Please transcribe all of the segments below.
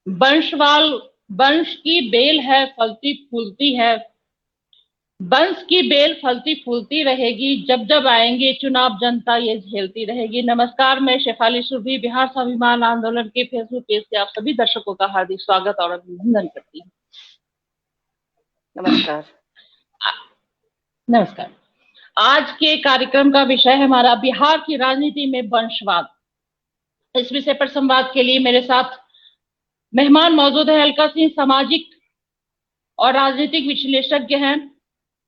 वंशवाल वंश की बेल है, फलती फूलती है। वंश की बेल फलती फूलती रहेगी, जब जब आएंगे चुनाव जनता ये झेलती रहेगी। नमस्कार, मैं शेफाली सुरभि बिहार स्वाभिमान आंदोलन के फेसबुक पेज से आप सभी दर्शकों का हार्दिक स्वागत और अभिनंदन करती हूँ। नमस्कार। नमस्कार। आज के कार्यक्रम का विषय है हमारा बिहार की राजनीति में वंशवाद। इस विषय पर संवाद के लिए मेरे साथ मेहमान मौजूद है। अलका सिंह सामाजिक और राजनीतिक विश्लेषज्ञ हैं।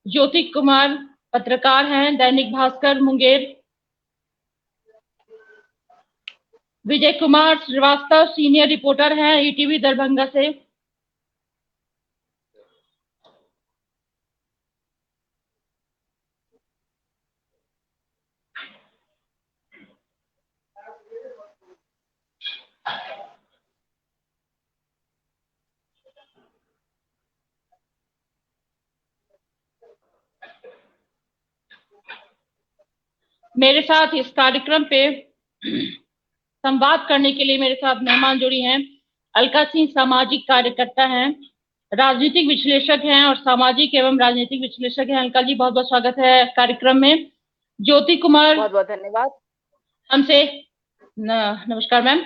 ज्योति कुमार पत्रकार हैं, दैनिक भास्कर मुंगेर। विजय कुमार श्रीवास्तव सीनियर रिपोर्टर हैं, ईटीवी दरभंगा से। मेरे साथ इस कार्यक्रम पे संवाद करने के लिए मेरे साथ मेहमान जुड़ी हैं। अलका सिंह सामाजिक कार्यकर्ता हैं, राजनीतिक विश्लेषक हैं और सामाजिक एवं राजनीतिक विश्लेषक हैं। अलका जी, बहुत बहुत स्वागत है कार्यक्रम में। ज्योति कुमार, बहुत बहुत धन्यवाद। हमसे नमस्कार मैम।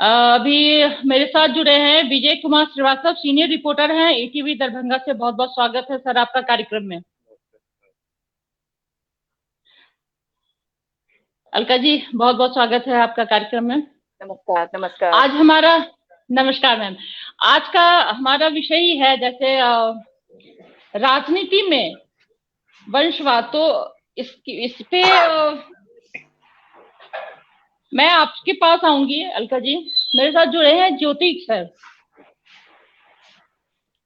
अभी मेरे साथ जुड़े हैं विजय कुमार श्रीवास्तव, सीनियर रिपोर्टर हैं, ईटीवी दरभंगा से। बहुत बहुत स्वागत है सर आपका कार्यक्रम में। अलका जी, बहुत बहुत स्वागत है आपका कार्यक्रम में। नमस्कार। नमस्कार। आज हमारा नमस्कार मैम। आज का हमारा विषय ही है जैसे राजनीति में वंशवाद। तो इस पे मैं आपके पास आऊंगी। अलका जी, मेरे साथ जुड़े हैं ज्योति सर।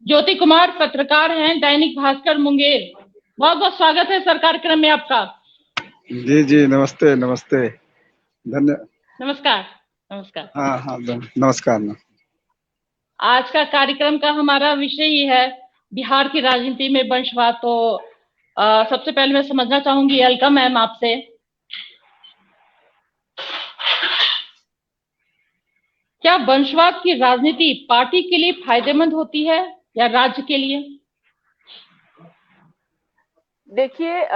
ज्योति कुमार पत्रकार हैं, दैनिक भास्कर मुंगेर। बहुत बहुत स्वागत है सर कार्यक्रम में आपका। जी जी, नमस्ते नमस्ते, नमस्कार। नमस्कार। हाँ नमस्कार। आज का कार्यक्रम का हमारा विषय ही है बिहार की राजनीति में वंशवाद। तो सबसे पहले मैं समझना चाहूंगी अलका मैम आपसे, क्या वंशवाद की राजनीति पार्टी के लिए फायदेमंद होती है या राज्य के लिए? देखिए,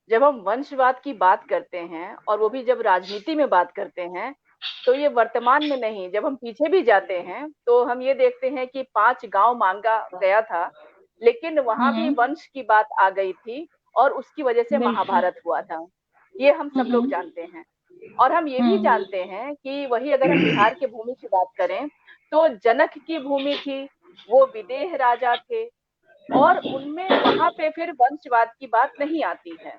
जब हम वंशवाद की बात करते हैं और वो भी जब राजनीति में बात करते हैं, तो ये वर्तमान में नहीं, जब हम पीछे भी जाते हैं तो हम ये देखते हैं कि 5 गांव मांगा गया था, लेकिन वहां भी वंश की बात आ गई थी और उसकी वजह से महाभारत हुआ था। ये हम सब लोग जानते हैं। और हम ये भी जानते हैं कि वही अगर हम बिहार के भूमि की बात करें तो जनक की भूमि थी, वो विदेह राजा थे और उनमें वहां पे फिर वंशवाद की बात नहीं आती है।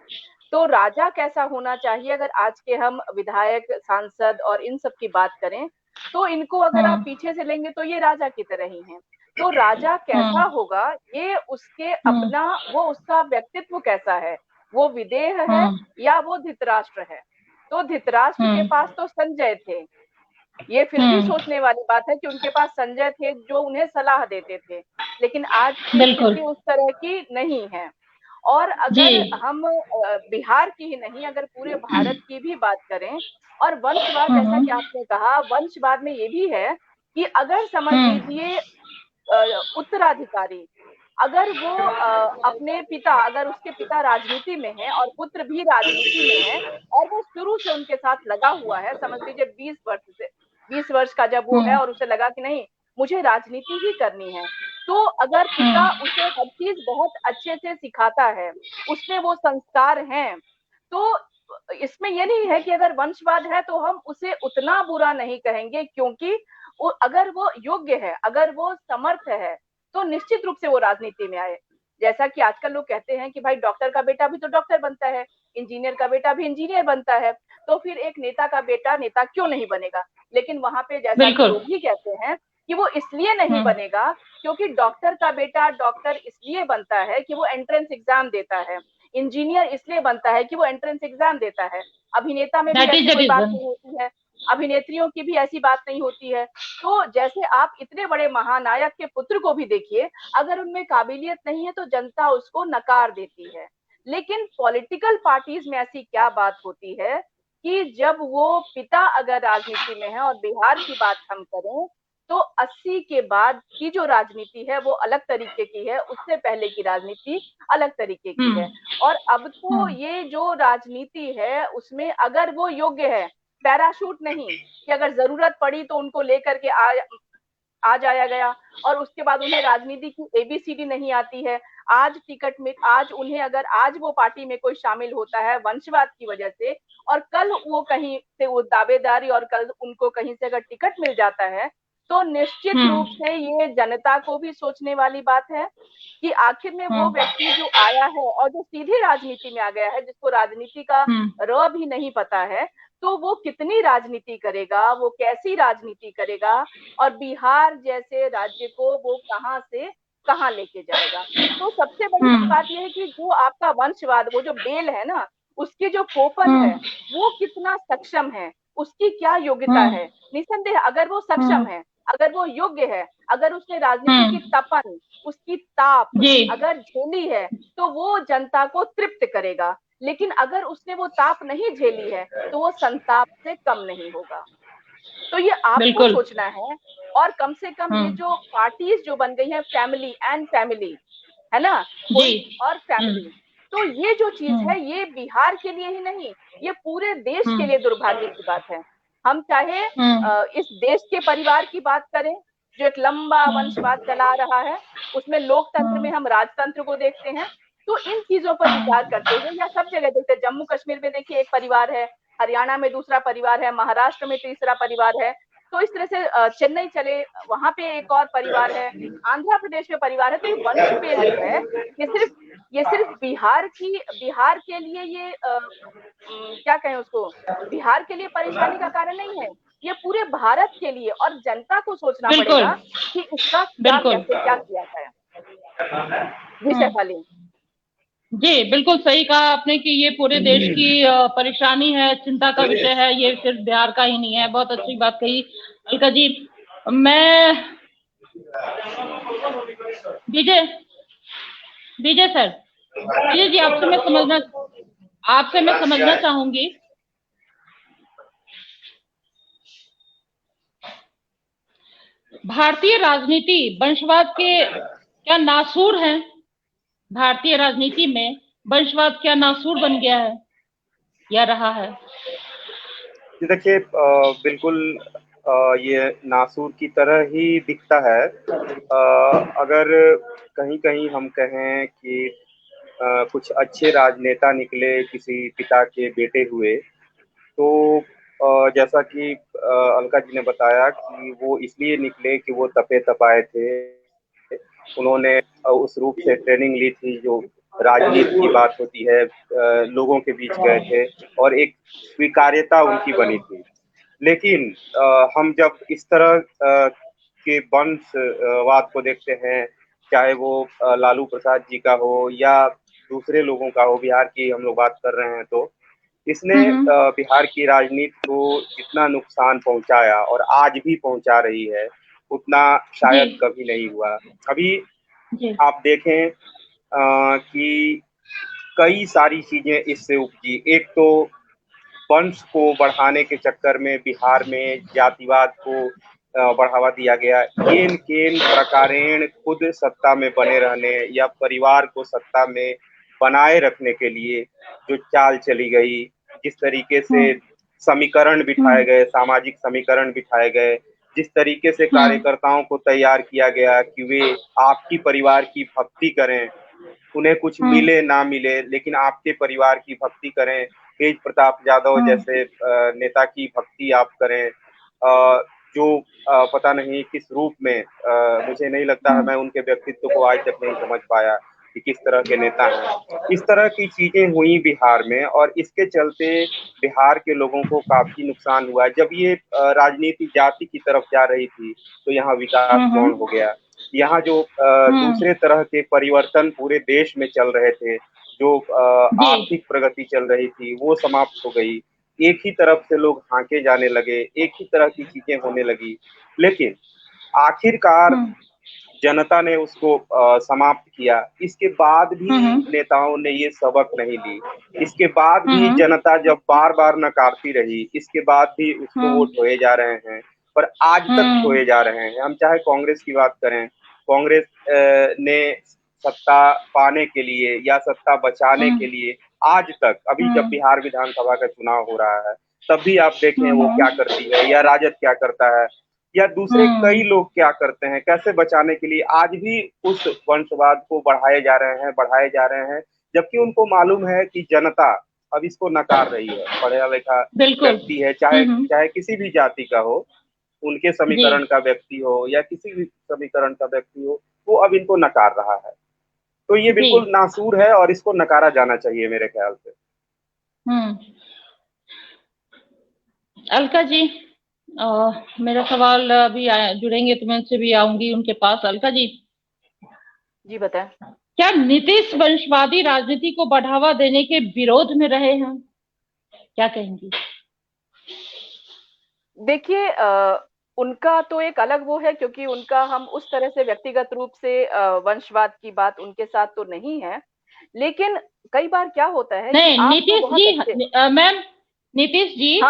तो राजा कैसा होना चाहिए, अगर आज के हम विधायक, सांसद और इन सब की बात करें तो इनको अगर आप पीछे से लेंगे तो ये राजा की तरह ही हैं। तो राजा कैसा होगा, ये उसके अपना, वो उसका व्यक्तित्व कैसा है, वो विदेह है या वो धृतराष्ट्र है। तो धृतराष्ट्र के पास तो संजय थे, ये फिर भी सोचने वाली बात है कि उनके पास संजय थे जो उन्हें सलाह देते थे, लेकिन आज की स्थिति उस तरह की नहीं है। और अगर हम बिहार की ही नहीं, अगर पूरे भारत की भी बात करें, और वंशवाद जैसा कि आपने कहा, वंशवाद में ये भी है कि अगर समझ लीजिए उत्तराधिकारी, अगर वो अपने पिता, अगर उसके पिता राजनीति में है और पुत्र भी राजनीति में है और वो शुरू से उनके साथ लगा हुआ है, समझ लीजिए 20 वर्ष का जब वो है और उसे लगा कि नहीं मुझे राजनीति ही करनी है, तो अगर पिता उसे हर चीज बहुत अच्छे से सिखाता है, उसमें वो संस्कार हैं, तो इसमें ये नहीं है कि अगर वंशवाद है तो हम उसे उतना बुरा नहीं कहेंगे, क्योंकि अगर वो योग्य है, अगर वो समर्थ है, तो निश्चित रूप से वो राजनीति में आए। जैसा कि आजकल लोग कहते हैं कि भाई डॉक्टर का बेटा भी तो डॉक्टर बनता है, इंजीनियर का बेटा भी इंजीनियर बनता है, तो फिर एक नेता का बेटा नेता क्यों नहीं बनेगा। लेकिन वहां पे जैसा कि लोग भी कहते हैं कि वो इसलिए नहीं बनेगा क्योंकि डॉक्टर का बेटा डॉक्टर इसलिए बनता है कि वो एंट्रेंस एग्जाम देता है, इंजीनियर इसलिए बनता है कि वो एंट्रेंस एग्जाम देता है, अभिनेता में भी ऐसी कोई बात नहीं होती है, अभिनेत्रियों की भी ऐसी बात नहीं होती है। तो जैसे आप इतने बड़े महानायक के पुत्र को भी देखिए, अगर उनमें काबिलियत नहीं है तो जनता उसको नकार देती है। लेकिन पॉलिटिकल पार्टीज में ऐसी क्या बात होती है कि जब वो पिता अगर राजनीति में है, और बिहार की बात हम करें तो 80 के बाद की जो राजनीति है वो अलग तरीके की है, उससे पहले की राजनीति अलग तरीके की है। और अब तो ये जो राजनीति है उसमें अगर वो योग्य है, पैराशूट नहीं कि अगर जरूरत पड़ी तो उनको लेकर के आ जाया गया, और उसके बाद उन्हें राजनीति की एबीसीडी नहीं आती है। आज टिकट में, आज उन्हें अगर आज वो पार्टी में कोई शामिल होता है वंशवाद की वजह से, और कल वो कहीं से वो दावेदारी, और कल उनको कहीं से अगर टिकट मिल जाता है, तो निश्चित रूप से ये जनता को भी सोचने वाली बात है कि आखिर में वो व्यक्ति जो आया है और जो सीधे राजनीति में आ गया है, जिसको राजनीति का र भी नहीं पता है, तो वो कितनी राजनीति करेगा, वो कैसी राजनीति करेगा, और बिहार जैसे राज्य को वो कहां से कहां लेके जाएगा। तो सबसे बड़ी बात यह है कि जो आपका वंशवाद, वो जो बेल है ना, उसकी जो कोपल है वो कितना सक्षम है, उसकी क्या योग्यता है। निसंदेह अगर वो सक्षम है, अगर वो योग्य है, अगर उसने राजनीति की तपन, उसकी ताप अगर झेली है, तो वो जनता को तृप्त करेगा। लेकिन अगर उसने वो ताप नहीं झेली है तो वो संताप से कम नहीं होगा। तो ये आपको सोचना है। और कम से कम ये जो पार्टीज जो बन गई है, फैमिली एंड फैमिली, है ना, कोई और फैमिली, तो ये जो चीज है ये बिहार के लिए ही नहीं, ये पूरे देश के लिए दुर्भाग्य की बात है। हम चाहे इस देश के परिवार की बात करें जो एक लंबा वंशवाद चला रहा है, उसमें लोकतंत्र में हम राजतंत्र को देखते हैं, तो इन चीजों पर विचार करते हुए, या सब जगह देखते हैं, जम्मू कश्मीर में देखिए एक परिवार है, हरियाणा में दूसरा परिवार है, महाराष्ट्र में तीसरा परिवार है, तो इस तरह से चेन्नई चले वहां पे एक और परिवार है, आंध्र प्रदेश में परिवार है। तो ये वंश वेल जो है ये सिर्फ बिहार के लिए ये क्या कहें उसको, बिहार के लिए परेशानी का कारण नहीं है, ये पूरे भारत के लिए, और जनता को सोचना पड़ेगा कि इसका क्या कैसे क्या किया जाए। जी शेफाली जी, बिल्कुल सही कहा आपने कि ये पूरे देश की परेशानी है, चिंता का विषय है, ये सिर्फ बिहार का ही नहीं है। बहुत अच्छी बात कही अलका जी। मैं विजय सर, विजय जी, आपसे मैं समझना चाहूंगी, भारतीय राजनीति वंशवाद के क्या नासूर है? भारतीय राजनीति में वंशवाद क्या नासूर बन गया है या रहा है? देखिए, बिल्कुल ये नासूर की तरह ही दिखता है। अगर कहीं कहीं हम कहें कि कुछ अच्छे राजनेता निकले किसी पिता के बेटे हुए, तो जैसा कि अलका जी ने बताया कि वो इसलिए निकले कि वो तपे तपाए थे, उन्होंने उस रूप से ट्रेनिंग ली थी जो राजनीति की बात होती है, लोगों के बीच गए थे और एक स्वीकार्यता उनकी बनी थी। लेकिन हम जब इस तरह के वंशवाद को देखते हैं, चाहे वो लालू प्रसाद जी का हो या दूसरे लोगों का हो, बिहार की हम लोग बात कर रहे हैं, तो इसने बिहार की राजनीति को जितना नुकसान पहुंचाया और आज भी पहुंचा रही है, उतना शायद कभी नहीं हुआ। अभी आप देखें कि कई सारी चीजें इससे उपजी। एक तो वंश को बढ़ाने के चक्कर में बिहार में जातिवाद को बढ़ावा दिया गया। केन केन प्रकारेण खुद सत्ता में बने रहने या परिवार को सत्ता में बनाए रखने के लिए जो चाल चली गई, जिस तरीके से समीकरण बिठाए गए, सामाजिक समीकरण बिठाए गए, जिस तरीके से कार्यकर्ताओं को तैयार किया गया कि वे आपकी परिवार की भक्ति करें, उन्हें कुछ मिले ना मिले लेकिन आपके परिवार की भक्ति करें, तेज प्रताप यादव जैसे नेता की भक्ति आप करें, जो पता नहीं किस रूप में, मुझे नहीं लगता है, मैं उनके व्यक्तित्व को आज तक नहीं समझ पाया कि किस तरह के नेता हैं। इस तरह की चीजें हुई बिहार में और इसके चलते बिहार के लोगों को काफी नुकसान हुआ। जब ये राजनीति जाति की तरफ जा रही थी तो यहाँ विकास गौण हो गया। यहाँ जो दूसरे तरह के परिवर्तन पूरे देश में चल रहे थे, जो आर्थिक प्रगति चल रही थी, वो समाप्त हो गई। एक ही तरफ से लोग हांके जाने लगे, एक ही तरह की चीजें होने लगी। लेकिन आखिरकार जनता ने उसको समाप्त किया। इसके बाद भी नेताओं ने ये सबक नहीं ली। इसके बाद भी जनता जब बार बार नकारती रही, इसके बाद भी उसको वोट ढोए जा रहे हैं, पर आज तक ढोए जा रहे हैं। हम चाहे कांग्रेस की बात करें, कांग्रेस ने सत्ता पाने के लिए या सत्ता बचाने के लिए आज तक, अभी जब बिहार विधानसभा का चुनाव हो रहा है तब भी आप देखें वो क्या करती है, या राजद क्या करता है, या दूसरे कई लोग क्या करते हैं, कैसे बचाने के लिए आज भी उस वंशवाद को बढ़ाए जा रहे हैं, जबकि उनको मालूम है कि जनता अब इसको नकार रही है। पढ़ा लिखा व्यक्ति है, चाहे किसी भी जाति का हो, उनके समीकरण का व्यक्ति हो या किसी भी समीकरण का व्यक्ति हो, वो अब इनको नकार रहा है। तो ये बिल्कुल नासूर है और इसको नकारा जाना चाहिए मेरे ख्याल से। अलका जी, मेरा सवाल अभी जुड़ेंगे तो मैं उनसे भी आऊंगी उनके पास। अलका जी बताएं। क्या नीतीश वंशवादी राजनीति को बढ़ावा देने के विरोध में रहे हैं? क्या कहेंगी? देखिए, उनका तो एक अलग वो है, क्योंकि उनका हम उस तरह से व्यक्तिगत रूप से वंशवाद की बात उनके साथ तो नहीं है। लेकिन कई बार क्या होता है नहीं, नीतीश जी, मैम नीतीश जी,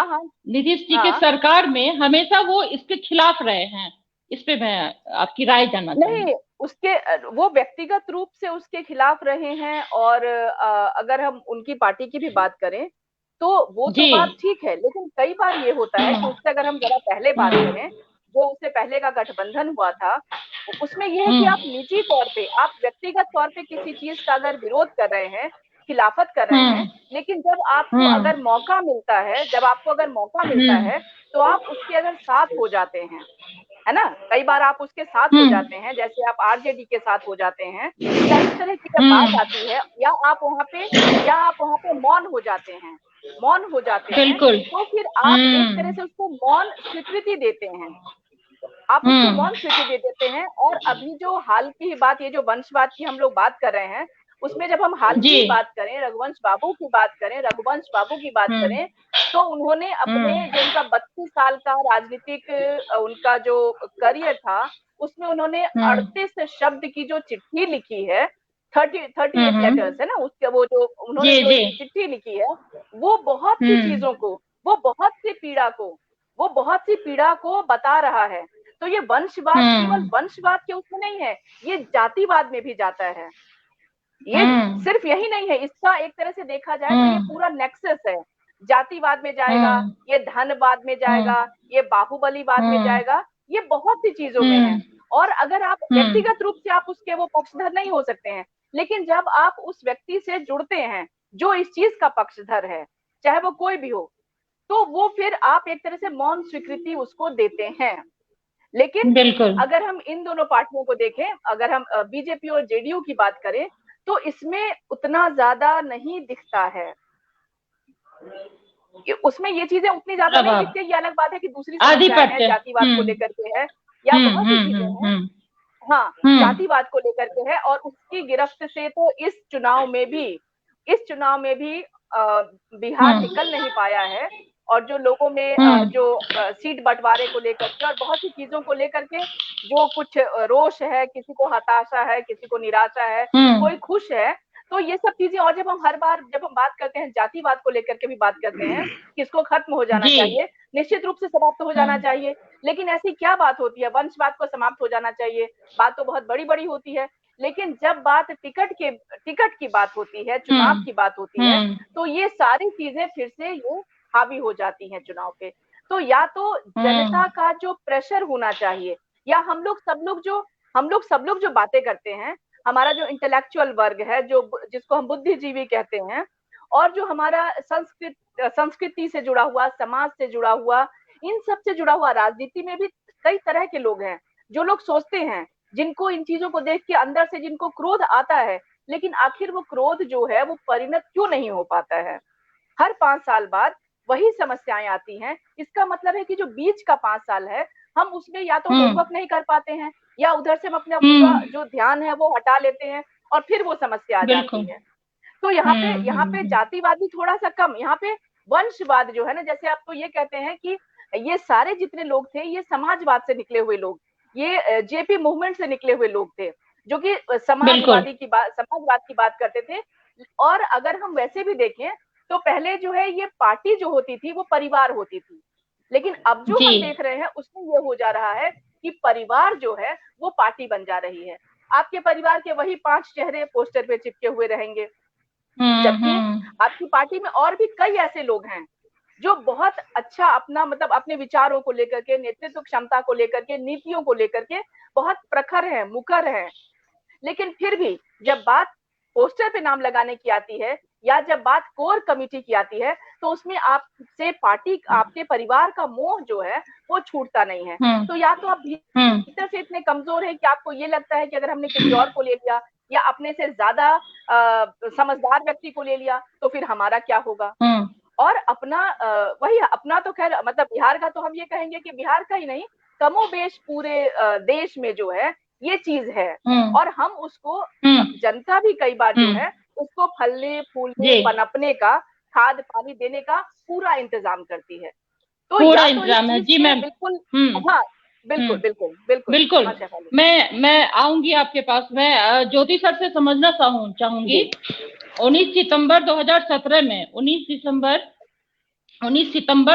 नीतीश जी के सरकार में हमेशा वो इसके खिलाफ रहे हैं। इस पे मैं आपकी राय जानना चाहूंगी। नहीं, उसके वो व्यक्तिगत रूप से उसके खिलाफ रहे हैं, और अगर हम उनकी पार्टी की भी बात करें तो वो तो बात ठीक है। लेकिन कई बार ये होता है कि उससे अगर हम जरा पहले बात करें, जो उससे पहले का गठबंधन हुआ था, उसमें यह है कि आप निजी तौर पे, आप व्यक्तिगत तौर पे किसी चीज का अगर विरोध कर रहे हैं, खिलाफत कर रहे हैं, लेकिन जब आपको अगर मौका मिलता है, तो आप उसके अगर साथ हो जाते हैं, है ना, कई बार आप उसके साथ हो जाते हैं, जैसे आप आरजेडी के साथ हो जाते हैं, या इस तरह की जब बात आती है, या आप वहाँ पे मौन हो जाते हैं, तो फिर आप एक तरह से उसको मौन स्वीकृति देते हैं, और अभी जो हाल की बात, ये जो वंशवाद की हम लोग बात कर रहे हैं, उसमें जब हम हाल की बात करें, रघुवंश बाबू की बात करें, तो उन्होंने अपने जो उनका 32 साल का राजनीतिक उनका जो करियर था, उसमें उन्होंने 38 शब्द की जो चिट्ठी लिखी है, 38 लेटर्स है ना, उसके वो जो उन्होंने जो चिट्ठी लिखी है, वो बहुत सी चीजों को, वो बहुत सी पीड़ा को बता रहा है। तो ये वंशवाद केवल वंशवाद के उसमें नहीं है, ये जातिवाद में भी जाता है। ये सिर्फ यही नहीं है, इसका एक तरह से देखा जाए तो ये पूरा नेक्सस है। जातिवाद में जाएगा, ये धनवाद में जाएगा, ये बाहुबलीवाद में जाएगा, ये बहुत सी चीजों में है। और अगर आप व्यक्तिगत रूप से आप उसके वो पक्षधर नहीं हो सकते हैं, लेकिन जब आप उस व्यक्ति से जुड़ते हैं जो इस चीज का पक्षधर है, चाहे वो कोई भी हो, तो वो फिर आप एक तरह से मौन स्वीकृति उसको देते हैं। लेकिन अगर हम इन दोनों पार्टियों को देखें, अगर हम बीजेपी और जेडीयू की बात करें, तो इसमें उतना ज्यादा नहीं दिखता है, उसमें ये चीजें उतनी ज्यादा नहीं दिखती। ये अलग बात है कि दूसरी समस्याएं हैं, जातिवाद को लेकर के है, या बहुत सी चीजें हैं, जातिवाद को लेकर के है, और उसकी गिरफ्त से तो इस चुनाव में भी बिहार निकल नहीं पाया है। और जो लोगों में जो सीट बंटवारे को लेकर के और बहुत सी चीजों को लेकर के जो कुछ रोष है, किसी को हताशा है, किसी को निराशा है, कोई खुश है, तो ये सब चीजें। और जब हम बात करते हैं जातिवाद को लेकर के भी बात करते हैं कि इसको खत्म हो जाना चाहिए, निश्चित रूप से समाप्त हो जाना चाहिए। लेकिन ऐसी क्या बात होती है, वंशवाद को समाप्त हो जाना चाहिए, बात तो बहुत बड़ी बड़ी होती है। लेकिन जब बात टिकट की बात होती है, चुनाव की बात होती है, तो ये सारी चीजें फिर से ये हावी हो जाती हैं चुनाव पे। तो या तो जनता का जो प्रेशर होना चाहिए, या हम लोग सब लोग जो बातें करते हैं, हमारा जो इंटेलेक्चुअल वर्ग है, जो जिसको हम बुद्धिजीवी कहते हैं, और जो हमारा संस्कृति से जुड़ा हुआ, समाज से जुड़ा हुआ, इन सब से जुड़ा हुआ, राजनीति में भी कई तरह के लोग हैं जो लोग सोचते हैं, जिनको इन चीजों को देख के अंदर से जिनको क्रोध आता है, लेकिन आखिर वो क्रोध जो है वो परिणत क्यों नहीं हो पाता है। हर 5 साल बाद वही समस्याएं आती हैं। इसका मतलब है कि जो बीच का 5 साल है, हम उसमें या तो होमवर्क नहीं कर पाते हैं, या उधर से हम अपना पूरा जो ध्यान है वो हटा लेते हैं, और फिर वो समस्या आ जाती है। तो यहाँ पे जातिवाद भी थोड़ा सा कम, यहाँ पे वंशवाद जो है ना, जैसे आप तो ये कहते हैं कि ये सारे जितने लोग थे ये समाजवाद से निकले हुए लोग, ये जेपी मूवमेंट से निकले हुए लोग थे जो कि समाजवाद की बात करते थे। और अगर हम वैसे भी देखें तो पहले जो है ये पार्टी जो होती थी वो परिवार होती थी, लेकिन अब जो हम देख रहे हैं उसमें ये हो जा रहा है कि परिवार जो है वो पार्टी बन जा रही है। आपके परिवार के वही 5 चेहरे पोस्टर पे चिपके हुए रहेंगे, जबकि आपकी पार्टी में और भी कई ऐसे लोग हैं जो बहुत अच्छा अपना मतलब अपने विचारों को लेकर के, नेतृत्व क्षमता को लेकर के, नीतियों को लेकर के बहुत प्रखर हैं, मुखर हैं। लेकिन फिर भी जब बात पोस्टर पे नाम लगाने की आती है या जब बात कोर कमेटी की आती है तो उसमें आपसे पार्टी, आपके परिवार का मोह जो है वो छूटता नहीं है। तो या तो आप भीतर से इतने कमजोर हैं कि आपको ये लगता है कि अगर हमने किसी और को ले लिया या अपने से ज्यादा समझदार व्यक्ति को ले लिया तो फिर हमारा क्या होगा। और अपना वही अपना तो खैर मतलब बिहार का तो हम ये कहेंगे कि बिहार का ही नहीं, कमोबेश पूरे देश में जो है ये चीज है। और हम उसको जनता भी कई बार जो है उसको फलने फूलने पनपने का, खाद पानी देने का पूरा इंतजाम करती है। तो पूरा इंतजाम है जी मैम। बिल्कुल हाँ बिल्कुल बिल्कुल बिल्कुल बिल्कुल। मैं आऊंगी आपके पास। मैं ज्योति सर से समझना चाहूंगी 19 सितंबर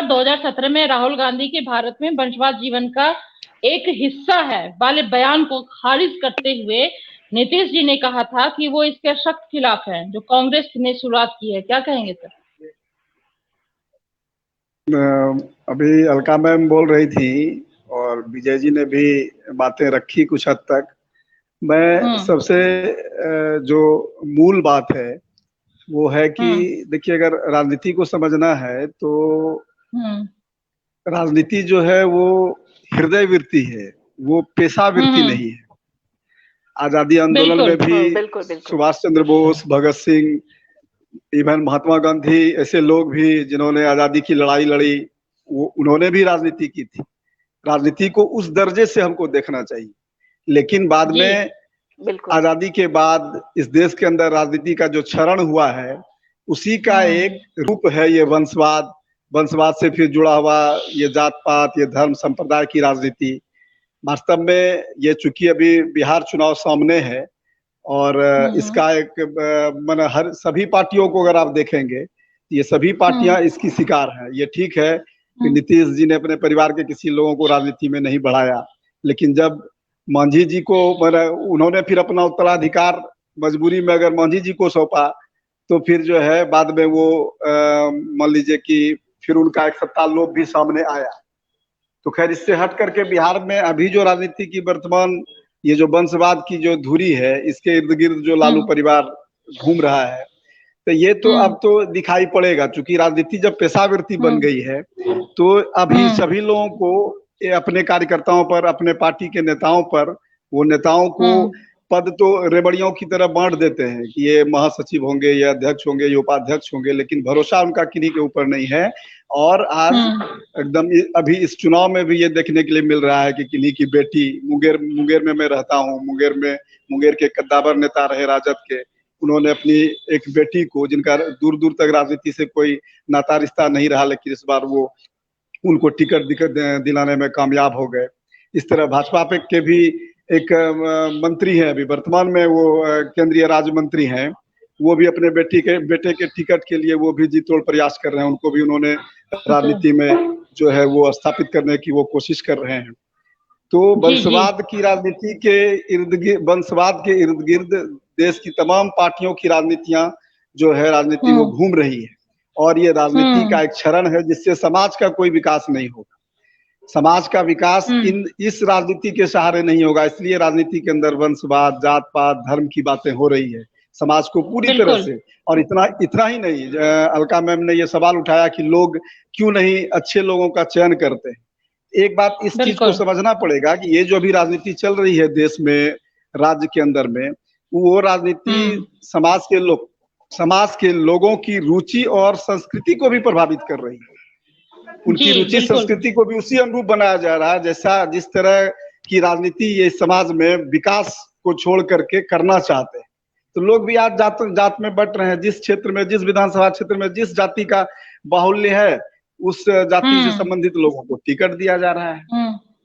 2017 में राहुल गांधी के भारत में वंशवाद जीवन का एक हिस्सा है वाले बयान को खारिज करते हुए नीतीश जी ने कहा था कि वो इसके सख्त खिलाफ हैं, जो कांग्रेस ने शुरुआत की है। क्या कहेंगे सर? अभी अलका मैम बोल रही थी और विजय जी ने भी बातें रखी कुछ हद तक। मैं सबसे जो मूल बात है वो है कि देखिए, अगर राजनीति को समझना है तो राजनीति जो है वो हृदय वृत्ति है, वो पेशा वृत्ति नहीं है। आजादी आंदोलन में भी सुभाष चंद्र बोस, भगत सिंह, इवन महात्मा गांधी, ऐसे लोग भी जिन्होंने आजादी की लड़ाई लड़ी, वो उन्होंने भी राजनीति की थी। राजनीति को उस दर्जे से हमको देखना चाहिए। लेकिन बाद में आजादी के बाद इस देश के अंदर राजनीति का जो क्षरण हुआ है उसी का एक रूप है ये वंशवाद। वंशवाद से फिर जुड़ा हुआ ये जात पात, ये धर्म संप्रदाय की राजनीति। वास्तव में ये चूंकि अभी बिहार चुनाव सामने है और इसका एक हर सभी पार्टियों को अगर आप देखेंगे ये सभी पार्टियां इसकी शिकार हैं। ये ठीक है कि नीतीश जी ने अपने परिवार के किसी लोगों को राजनीति में नहीं बढ़ाया, लेकिन जब मांझी जी को उन्होंने फिर अपना उत्तराधिकार मजबूरी में अगर मांझी जी को सौंपा तो फिर जो है बाद में वो मान लीजिए कि फिर उनका एक सत्ता लोभ भी सामने आया। तो खैर इससे हट करके बिहार में अभी जो राजनीति की वर्तमान ये जो वंशवाद की जो धुरी है इसके इर्द गिर्द जो लालू परिवार घूम रहा है, तो ये तो अब तो दिखाई पड़ेगा। चूंकि राजनीति जब पेशावृत्ति बन गई है तो अभी सभी लोगों को अपने कार्यकर्ताओं पर, अपने पार्टी के नेताओं पर, वो नेताओं को पद तो रेबड़ियों की तरह बांट देते हैं कि ये महासचिव होंगे, ये अध्यक्ष होंगे, ये उपाध्यक्ष होंगे, लेकिन भरोसा उनका किन्हीं के ऊपर नहीं है। और आज एकदम अभी इस चुनाव में भी ये देखने के लिए मिल रहा है कि किन्हीं की बेटी, मुंगेर में मैं रहता हूँ, मुंगेर के कद्दावर नेता रहे राजद के, उन्होंने अपनी एक बेटी को, जिनका दूर दूर तक राजनीति से कोई नाता रिश्ता नहीं रहा, लेकिन इस बार वो उनको टिकट दिलाने में कामयाब हो गए। इस तरह भाजपा पे के भी एक मंत्री है अभी वर्तमान में, वो केंद्रीय राज्य मंत्री हैं, वो भी अपने बेटे के टिकट के लिए वो भी जी तोड़ प्रयास कर रहे हैं। उनको भी उन्होंने राजनीति में जो है वो स्थापित करने की वो कोशिश कर रहे हैं। तो वंशवाद की राजनीति के वंशवाद के इर्द गिर्द देश की तमाम पार्टियों की राजनीतियां जो है राजनीति वो घूम रही है। और ये राजनीति का एक क्षरण है जिससे समाज का कोई विकास नहीं होगा। समाज का विकास इस राजनीति के सहारे नहीं होगा। इसलिए राजनीति के अंदर वंशवाद, जात पात, धर्म की बातें हो रही है समाज को पूरी तरह से। और इतना ही नहीं, अलका मैम ने ये सवाल उठाया कि लोग क्यों नहीं अच्छे लोगों का चयन करते हैं। एक बात इस चीज को समझना पड़ेगा कि ये जो अभी राजनीति चल रही है देश में, राज्य के अंदर में, वो राजनीति समाज के लोगों की रुचि और संस्कृति को भी प्रभावित कर रही है। उनकी रुचि संस्कृति को भी उसी अनुरूप बनाया जा रहा है जिस तरह की राजनीति ये समाज में विकास को छोड़ करके करना चाहते हैं। तो लोग भी आज जात में बट रहे हैं। जिस क्षेत्र में, जिस विधानसभा क्षेत्र में जिस जाति का बाहुल्य है, उस जाति से संबंधित लोगों को टिकट दिया जा रहा है।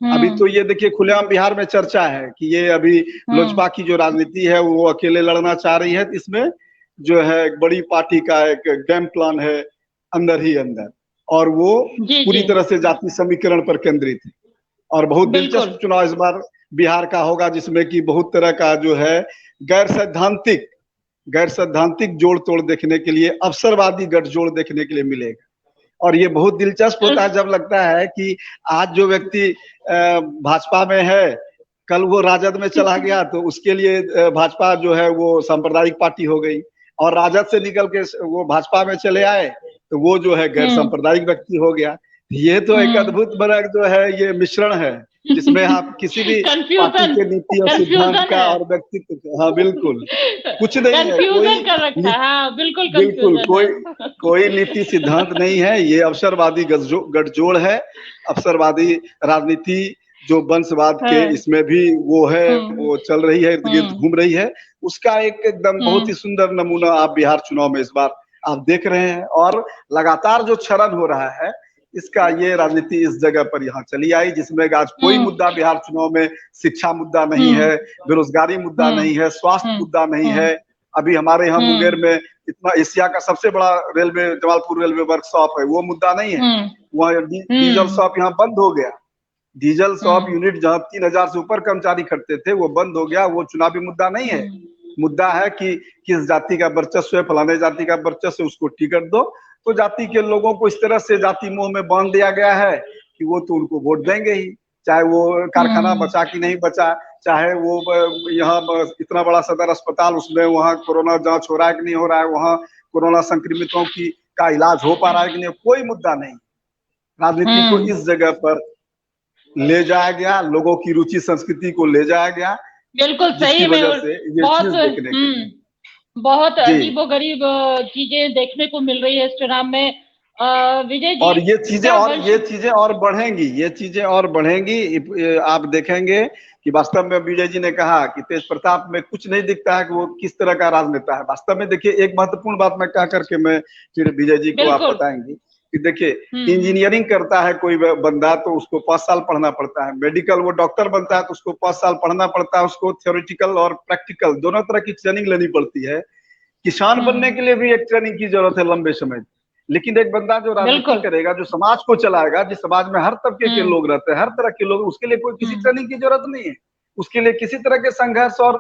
अभी तो ये देखिए खुलेआम बिहार में चर्चा है कि ये अभी लोजपा की जो राजनीति है वो अकेले लड़ना चाह रही है। इसमें जो है एक बड़ी पार्टी का एक गेम प्लान है अंदर ही अंदर, और वो पूरी तरह से जाति समीकरण पर केंद्रित है। और बहुत दिलचस्प चुनाव इस बार बिहार का होगा, जिसमें कि बहुत तरह का जो है गैर सैद्धांतिक जोड़ तोड़ देखने के लिए, अवसरवादी गठजोड़ देखने के लिए मिलेगा। और ये बहुत दिलचस्प होता है जब लगता है कि आज जो व्यक्ति भाजपा में है कल वो राजद में चला गया, तो उसके लिए भाजपा जो है वो सांप्रदायिक पार्टी हो गई, और राजद से निकल के वो भाजपा में चले आए तो वो जो है गैर सांप्रदायिक व्यक्ति हो गया। ये तो एक अद्भुत बड़ा जो है ये मिश्रण है, जिसमें आप किसी भी पार्टी के नीति और सिद्धांत का और व्यक्तित्व, हाँ बिल्कुल कुछ नहीं है, कोई नीति सिद्धांत नहीं है। ये अवसरवादी गठजोड़ है, अवसरवादी राजनीति जो वंशवाद के इसमें भी वो है, वो चल रही है, इर्द गिर्द घूम रही है। उसका एक एकदम बहुत ही सुंदर नमूना आप बिहार चुनाव में इस बार आप देख रहे हैं। और लगातार जो क्षरण हो रहा है इसका, ये राजनीति इस जगह पर यहाँ चली आई, जिसमें आज कोई मुद्दा बिहार चुनाव में शिक्षा मुद्दा नहीं है, बेरोजगारी मुद्दा नहीं है, स्वास्थ्य मुद्दा नहीं है। अभी हमारे यहाँ मुंगेर में इतना एशिया का सबसे बड़ा रेलवे, जमालपुर रेलवे वर्कशॉप है, वो मुद्दा नहीं है। वहाँ डीजल शॉप यहाँ बंद हो गया, डीजल शॉप यूनिट जहाँ 3000 से ऊपर कर्मचारी खटते थे वो बंद हो गया। वो चुनावी मुद्दा नहीं है, मुद्दा है कि किस जाति का वर्चस्व है, फलाने जाति का वर्चस्व, उसको टिकट दो। तो जाति के लोगों को इस तरह से जाति मोह में बांध दिया गया है कि वो तो उनको वोट देंगे ही, चाहे वो कारखाना बचा कि नहीं बचा, चाहे वो यहाँ इतना बड़ा सदर अस्पताल, उसमें वहाँ कोरोना जांच हो रहा है कि नहीं हो रहा है, वहाँ कोरोना संक्रमितों की का इलाज हो पा रहा है कि नहीं, कोई मुद्दा नहीं। राजनीति को इस जगह पर ले जाया गया, लोगों की रुचि संस्कृति को ले जाया गया। बिल्कुल सही में बहुत अजीबोगरीब चीजें देखने को मिल रही है इस चुनाव में विजय जी। और ये चीजें और बढ़ेंगी, ये चीजें और बढ़ेंगी। आप देखेंगे कि वास्तव में विजय जी ने कहा कि तेज प्रताप में कुछ नहीं दिखता है कि वो किस तरह का राजनेता है। वास्तव में देखिए एक महत्वपूर्ण बात मैं कह करके मैं फिर विजय जी को आप बताएंगे कि देखिए इंजीनियरिंग करता है कोई बंदा तो उसको 5 साल पढ़ना पड़ता है, मेडिकल वो डॉक्टर बनता है तो उसको 5 साल पढ़ना पड़ता है, उसको थ्योरेटिकल और प्रैक्टिकल दोनों तरह की ट्रेनिंग लेनी पड़ती है। किसान बनने के लिए भी एक ट्रेनिंग की जरूरत है लंबे समय। लेकिन एक बंदा जो राजनीति करेगा, जो समाज को चलाएगा, जिस समाज में हर तबके के लोग रहते हैं, हर तरह के लोग, उसके लिए कोई किसी ट्रेनिंग की जरूरत नहीं है, उसके लिए किसी तरह के संघर्ष और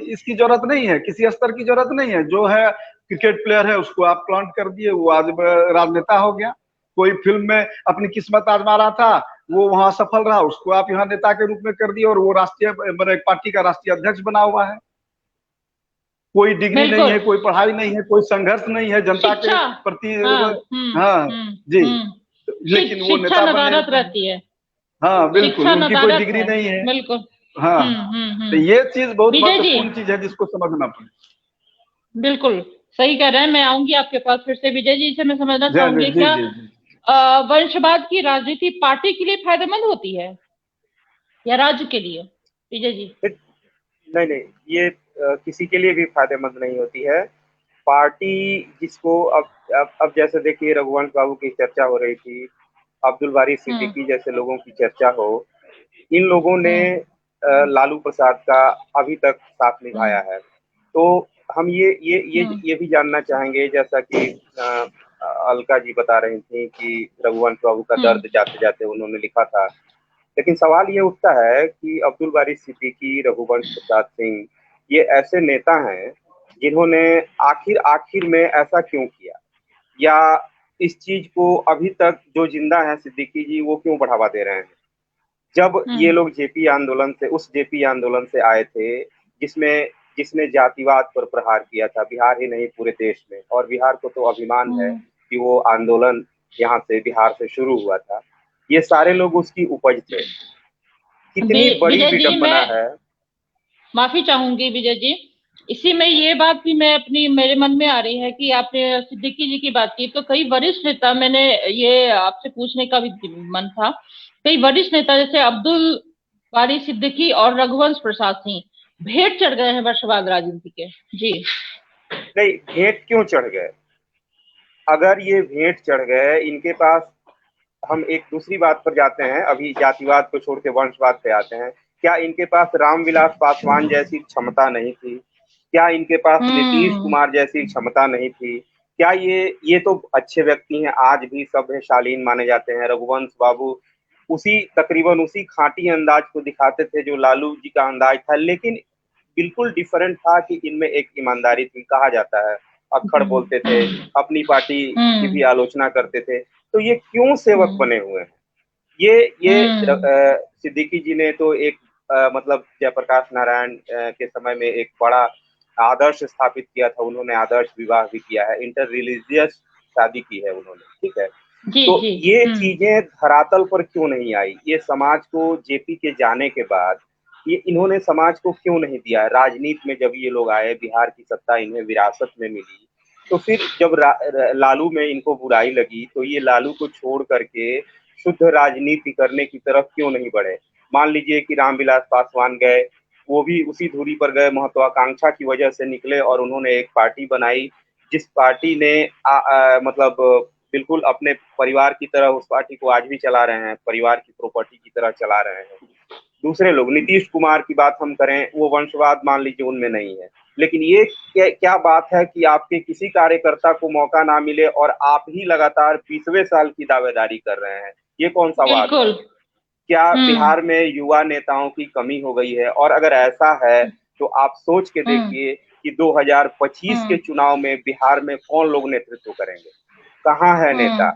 इसकी जरूरत नहीं है, किसी स्तर की जरूरत नहीं है। जो है क्रिकेट प्लेयर है उसको आप प्लांट कर दिए, वो आज राजनेता हो गया। कोई फिल्म में अपनी किस्मत आजमा रहा था, वो वहां सफल रहा, उसको आप यहाँ नेता के रूप में कर दिए और वो राष्ट्रीय पार्टी का राष्ट्रीय अध्यक्ष बना हुआ है। कोई डिग्री नहीं है, कोई पढ़ाई नहीं है, कोई संघर्ष नहीं है जनता के प्रति। हाँ जी, लेकिन वो नेता रहती है। हाँ बिल्कुल, उनकी कोई डिग्री नहीं है। बिल्कुल हाँ, तो ये चीज बहुत महत्वपूर्ण चीज है जिसको समझना पड़ेगा। बिल्कुल सही कह रहे हैं। मैं आऊंगी आपके पास फिर से। विजय जी से मैं समझना चाहूंगी क्या वंशवाद की राजनीति पार्टी के लिए फायदेमंद होती है या राज्य के लिए? विजय जी नहीं, ये किसी के लिए भी फायदेमंद नहीं होती है। पार्टी जिसको अब जैसे देखिए रघुवंश बाबू की चर्चा हो रही थी, अब्दुल बारी सिद्दीकी जैसे लोगों की चर्चा हो, इन लोगों ने लालू प्रसाद का अभी तक साथ निभाया है। तो हम ये भी जानना चाहेंगे, जैसा कि अलका जी बता रही थी कि रघुवंश बाबू का दर्द जाते जाते उन्होंने लिखा था, लेकिन सवाल ये उठता है कि अब्दुल बारी सिद्दीकी, रघुवंश प्रसाद सिंह, ये ऐसे नेता हैं जिन्होंने आखिर में ऐसा क्यों किया, या इस चीज को अभी तक जो जिंदा है सिद्दीकी जी वो क्यों बढ़ावा दे रहे हैं? जब ये लोग उस जेपी आंदोलन से आए थे जिसने जातिवाद पर प्रहार किया था, बिहार ही नहीं पूरे देश में, और बिहार को तो अभिमान है कि वो आंदोलन यहाँ से बिहार से शुरू हुआ था। ये सारे लोग उसकी उपज थे। कितनी बड़ी विडंबना है। माफी चाहूंगी विजय जी, इसी में ये बात भी मेरे मन में आ रही है कि आपने सिद्दीकी जी की बात की, तो कई वरिष्ठ नेता, मैंने ये आपसे पूछने का भी मन था, कई वरिष्ठ नेता जैसे अब्दुल बारी सिद्दीकी और रघुवंश प्रसाद सिंह भेंट चढ़ गए हैं वंशवाद राजनीति के। जी नहीं, भेंट क्यों चढ़ गए? अगर ये भेंट चढ़ गए, इनके पास हम एक दूसरी बात पर जाते हैं, अभी जातिवाद को छोड़ के वंशवाद पे आते हैं। क्या इनके पास रामविलास पासवान जैसी क्षमता नहीं थी? क्या इनके पास नीतीश कुमार जैसी क्षमता नहीं थी? क्या ये तो अच्छे व्यक्ति हैं, आज भी सभ्यशालीन माने जाते हैं। रघुवंश बाबू तकरीबन उसी खाटी अंदाज को दिखाते थे जो लालू जी का अंदाज था, लेकिन बिल्कुल डिफरेंट था कि इनमें एक ईमानदारी थी। कहा जाता है अक्खड़ बोलते थे, अपनी पार्टी की भी आलोचना करते थे। तो ये क्यों सेवक बने हुए हैं? ये सिद्दीकी जी ने तो एक मतलब जयप्रकाश नारायण के समय में एक बड़ा आदर्श स्थापित किया था। उन्होंने आदर्श विवाह भी किया है, इंटर रिलीजियस शादी की है उन्होंने, ठीक है। तो ये चीजें धरातल पर क्यों नहीं आई? ये समाज को जेपी के जाने के बाद ये इन्होंने समाज को क्यों नहीं दिया? राजनीति में जब ये लोग आए, बिहार की सत्ता इन्हें विरासत में मिली, तो फिर जब लालू में इनको बुराई लगी तो ये लालू को छोड़ करके शुद्ध राजनीति करने की तरफ क्यों नहीं बढ़े? मान लीजिए कि रामविलास पासवान गए, वो भी उसी धुरी पर गए, महत्वाकांक्षा की वजह से निकले और उन्होंने एक पार्टी बनाई, जिस पार्टी ने मतलब बिल्कुल अपने परिवार की तरह उस पार्टी को आज भी चला रहे हैं, परिवार की प्रॉपर्टी की तरह चला रहे हैं। दूसरे लोग, नीतीश कुमार की बात हम करें, वो वंशवाद मान लीजिए उनमें नहीं है, लेकिन ये क्या बात है कि आपके किसी कार्यकर्ता को मौका ना मिले और आप ही लगातार 20वें साल की दावेदारी कर रहे हैं? ये कौन सा वाद है? क्या बिहार में युवा नेताओं की कमी हो गई है? और अगर ऐसा है तो आप सोच के देखिए कि 2025 के चुनाव में बिहार में कौन लोग नेतृत्व करेंगे? कहाँ है नेता?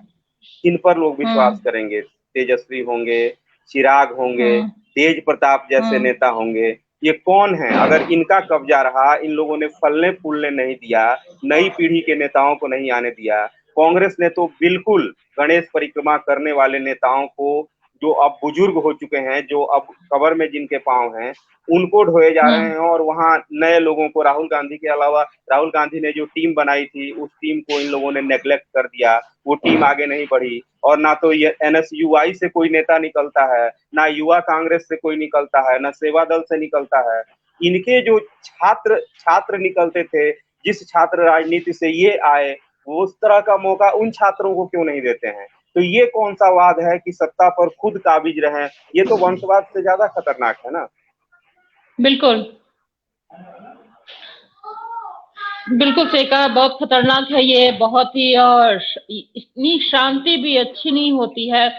किन पर लोग विश्वास करेंगे? तेजस्वी होंगे, चिराग होंगे, तेज प्रताप जैसे नेता होंगे, ये कौन है? अगर इनका कब्जा रहा, इन लोगों ने फलने फूलने नहीं दिया, नई पीढ़ी के नेताओं को नहीं आने दिया। कांग्रेस ने तो बिल्कुल गणेश परिक्रमा करने वाले नेताओं को, जो अब बुजुर्ग हो चुके हैं, जो अब कब्र में जिनके पांव हैं, उनको ढोए जा रहे हैं और वहां नए लोगों को, राहुल गांधी के अलावा, राहुल गांधी ने जो टीम बनाई थी उस टीम को इन लोगों ने नेग्लेक्ट कर दिया, वो टीम आगे नहीं बढ़ी। और ना तो ये एनएसयूआई से कोई नेता निकलता है, ना युवा कांग्रेस से कोई निकलता है, ना सेवा दल से निकलता है। इनके जो छात्र निकलते थे, जिस छात्र राजनीति से ये आए, वो उस तरह का मौका उन छात्रों को क्यों नहीं देते हैं? तो ये कौन सा वाद है कि सत्ता पर खुद काबिज रहें? ये तो वंशवाद से ज्यादा खतरनाक है ना। बिल्कुल बिल्कुल सही कहा, बहुत खतरनाक है ये, बहुत ही, और इतनी शांति भी अच्छी नहीं होती है।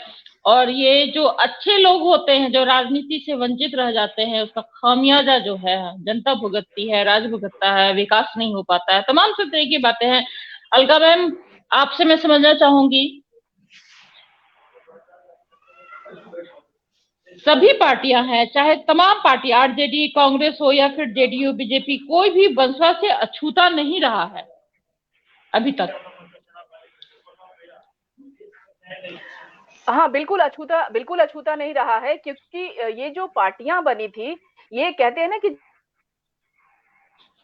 और ये जो अच्छे लोग होते हैं जो राजनीति से वंचित रह जाते हैं, उसका खामियाजा जो है जनता भुगतती है, राज भुगतता है, विकास नहीं हो पाता है, तमाम सब तरह की बातें हैं। अलका मैम, आपसे मैं समझना चाहूंगी, सभी पार्टियां हैं, चाहे तमाम पार्टी, आरजेडी, कांग्रेस हो या फिर जेडीयू, बीजेपी, कोई भी वंशवाद से अछूता नहीं रहा है अभी तक। हाँ, बिल्कुल अछूता नहीं रहा है, क्योंकि ये जो पार्टियां बनी थी, ये कहते हैं ना कि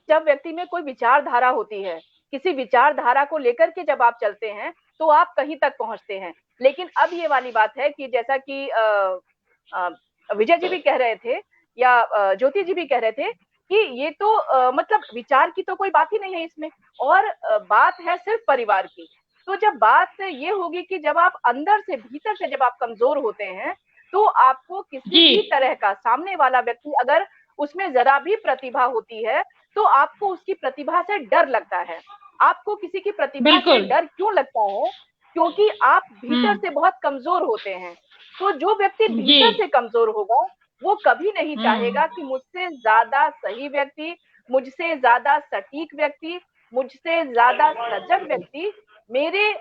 जब व्यक्ति में कोई विचारधारा होती है, किसी विचारधारा को लेकर के जब आप चलते हैं तो आप कहीं तक पहुंचते हैं। लेकिन अब ये वाली बात है कि जैसा कि विजय जी भी कह रहे थे या ज्योति जी भी कह रहे थे कि ये तो मतलब विचार की तो कोई बात ही नहीं है इसमें, और बात है सिर्फ परिवार की। तो जब बात ये होगी कि जब आप अंदर से, भीतर से जब आप कमजोर होते हैं, तो आपको किसी भी तरह का सामने वाला व्यक्ति अगर उसमें जरा भी प्रतिभा होती है तो आपको उसकी प्रतिभा से डर लगता है। आपको किसी की प्रतिभा से डर क्यों लगता है? क्योंकि आप भीतर से बहुत कमजोर होते हैं। तो जो व्यक्ति भीतर से कमजोर होगा वो कभी नहीं चाहेगा कि मुझसे ज्यादा सही व्यक्ति, मुझसे ज्यादा सटीक व्यक्ति, मुझसे ज्यादा सजग व्यक्ति मेरे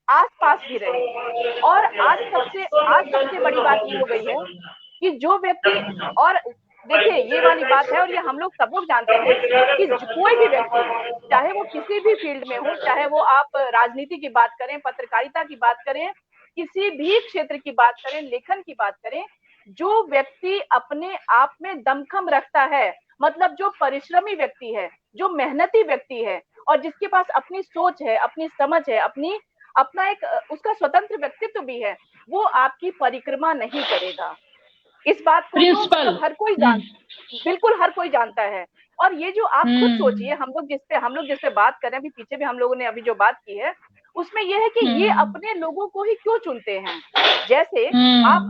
आसपास भी रहे। और आज सबसे बड़ी बात ये हो गई है कि जो व्यक्ति, और देखिए ये वाली बात है और ये हम लोग सब लोग जानते हैं कि कोई भी व्यक्ति, चाहे वो किसी भी फील्ड में हो, चाहे वो आप राजनीति की बात करें, पत्रकारिता की बात करें, किसी भी क्षेत्र की बात करें, लेखन की बात करें, जो व्यक्ति अपने आप में दमखम रखता है, मतलब जो परिश्रमी व्यक्ति है, जो मेहनती व्यक्ति है और जिसके पास अपनी सोच है, अपनी समझ है, अपना एक उसका स्वतंत्र व्यक्तित्व भी है, वो आपकी परिक्रमा नहीं करेगा। इस बात को तो हर कोई बिल्कुल हर कोई जानता है। और ये जो आप खुद सोचिए, हम लोग जिस पे बात कर रहे हैं, अभी पीछे भी हम लोगों ने अभी जो बात की है, उसमें यह है कि ये अपने लोगों को ही क्यों चुनते हैं। जैसे आप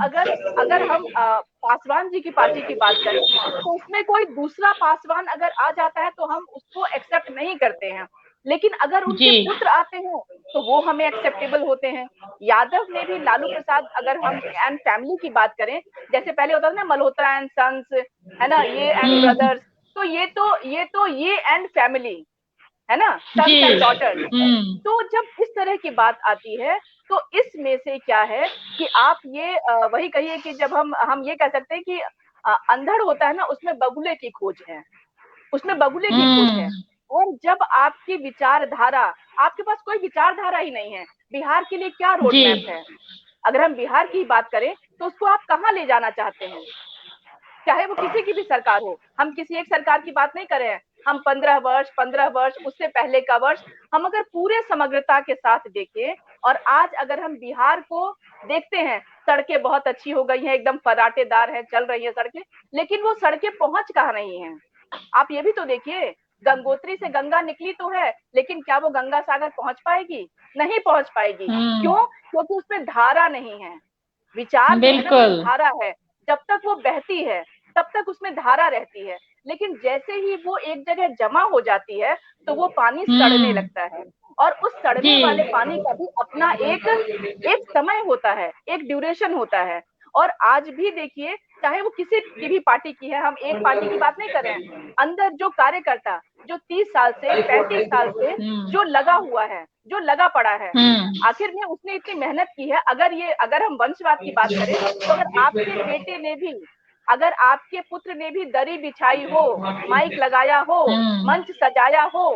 अगर हम पासवान जी की पार्टी की बात करें तो उसमें कोई दूसरा पासवान अगर आ जाता है तो हम उसको एक्सेप्ट नहीं करते हैं, लेकिन अगर उनके पुत्र आते हैं तो वो हमें एक्सेप्टेबल होते हैं। यादव ने भी लालू प्रसाद, अगर हम एंड फैमिली की बात करें, जैसे पहले होता था ना मल्होत्रा एंड सन्स, है ना, ये एंड ब्रदर्स, तो ये एंड फैमिली, है ना, सन्स एंड डॉटर्स। तो जब इस तरह की बात आती है तो इसमें से क्या है कि आप ये वही कहिए कि जब हम ये कह सकते हैं कि अंधड़ होता है ना, उसमें बगुले की खोज है, उसमें बगुले की खोज है। और जब आपकी विचारधारा, आपके पास कोई विचारधारा ही नहीं है, बिहार के लिए क्या रोड मैप है? अगर हम बिहार की बात करें तो उसको आप कहाँ ले जाना चाहते हैं? चाहे वो किसी की भी सरकार हो, हम किसी एक सरकार की बात नहीं कर रहे हैं, हम 15 वर्ष उससे पहले का वर्ष, हम अगर पूरे समग्रता के साथ देखें और आज अगर हम बिहार को देखते हैं, सड़कें बहुत अच्छी हो गई हैं, एकदम फराटेदार है, चल रही है सड़कें, लेकिन वो सड़कें पहुंच कहाँ रही हैं? आप ये भी तो देखिए, गंगोत्री से गंगा निकली तो है, लेकिन क्या वो गंगा सागर पहुंच पाएगी? नहीं पहुंच पाएगी। क्यों? क्योंकि उसमें धारा नहीं है। विचार बिल्कुल धारा है, जब तक वो बहती है तब तक उसमें धारा रहती है, लेकिन जैसे ही वो एक जगह जमा हो जाती है तो वो पानी सड़ने लगता है। और उस सड़ने वाले पानी का भी अपना एक समय होता है, एक ड्यूरेशन होता है। और आज भी देखिए, चाहे वो किसी की भी पार्टी की है, हम एक पार्टी की बात नहीं कर रहे हैं, अंदर जो कार्यकर्ता जो 30 साल से 35 साल से जो लगा हुआ है, जो लगा पड़ा है, आखिर में उसने इतनी मेहनत की है। अगर हम वंशवाद की बात करें तो अगर आपके बेटे ने भी, अगर आपके पुत्र ने भी दरी बिछाई हो, माइक लगाया हो, मंच सजाया हो,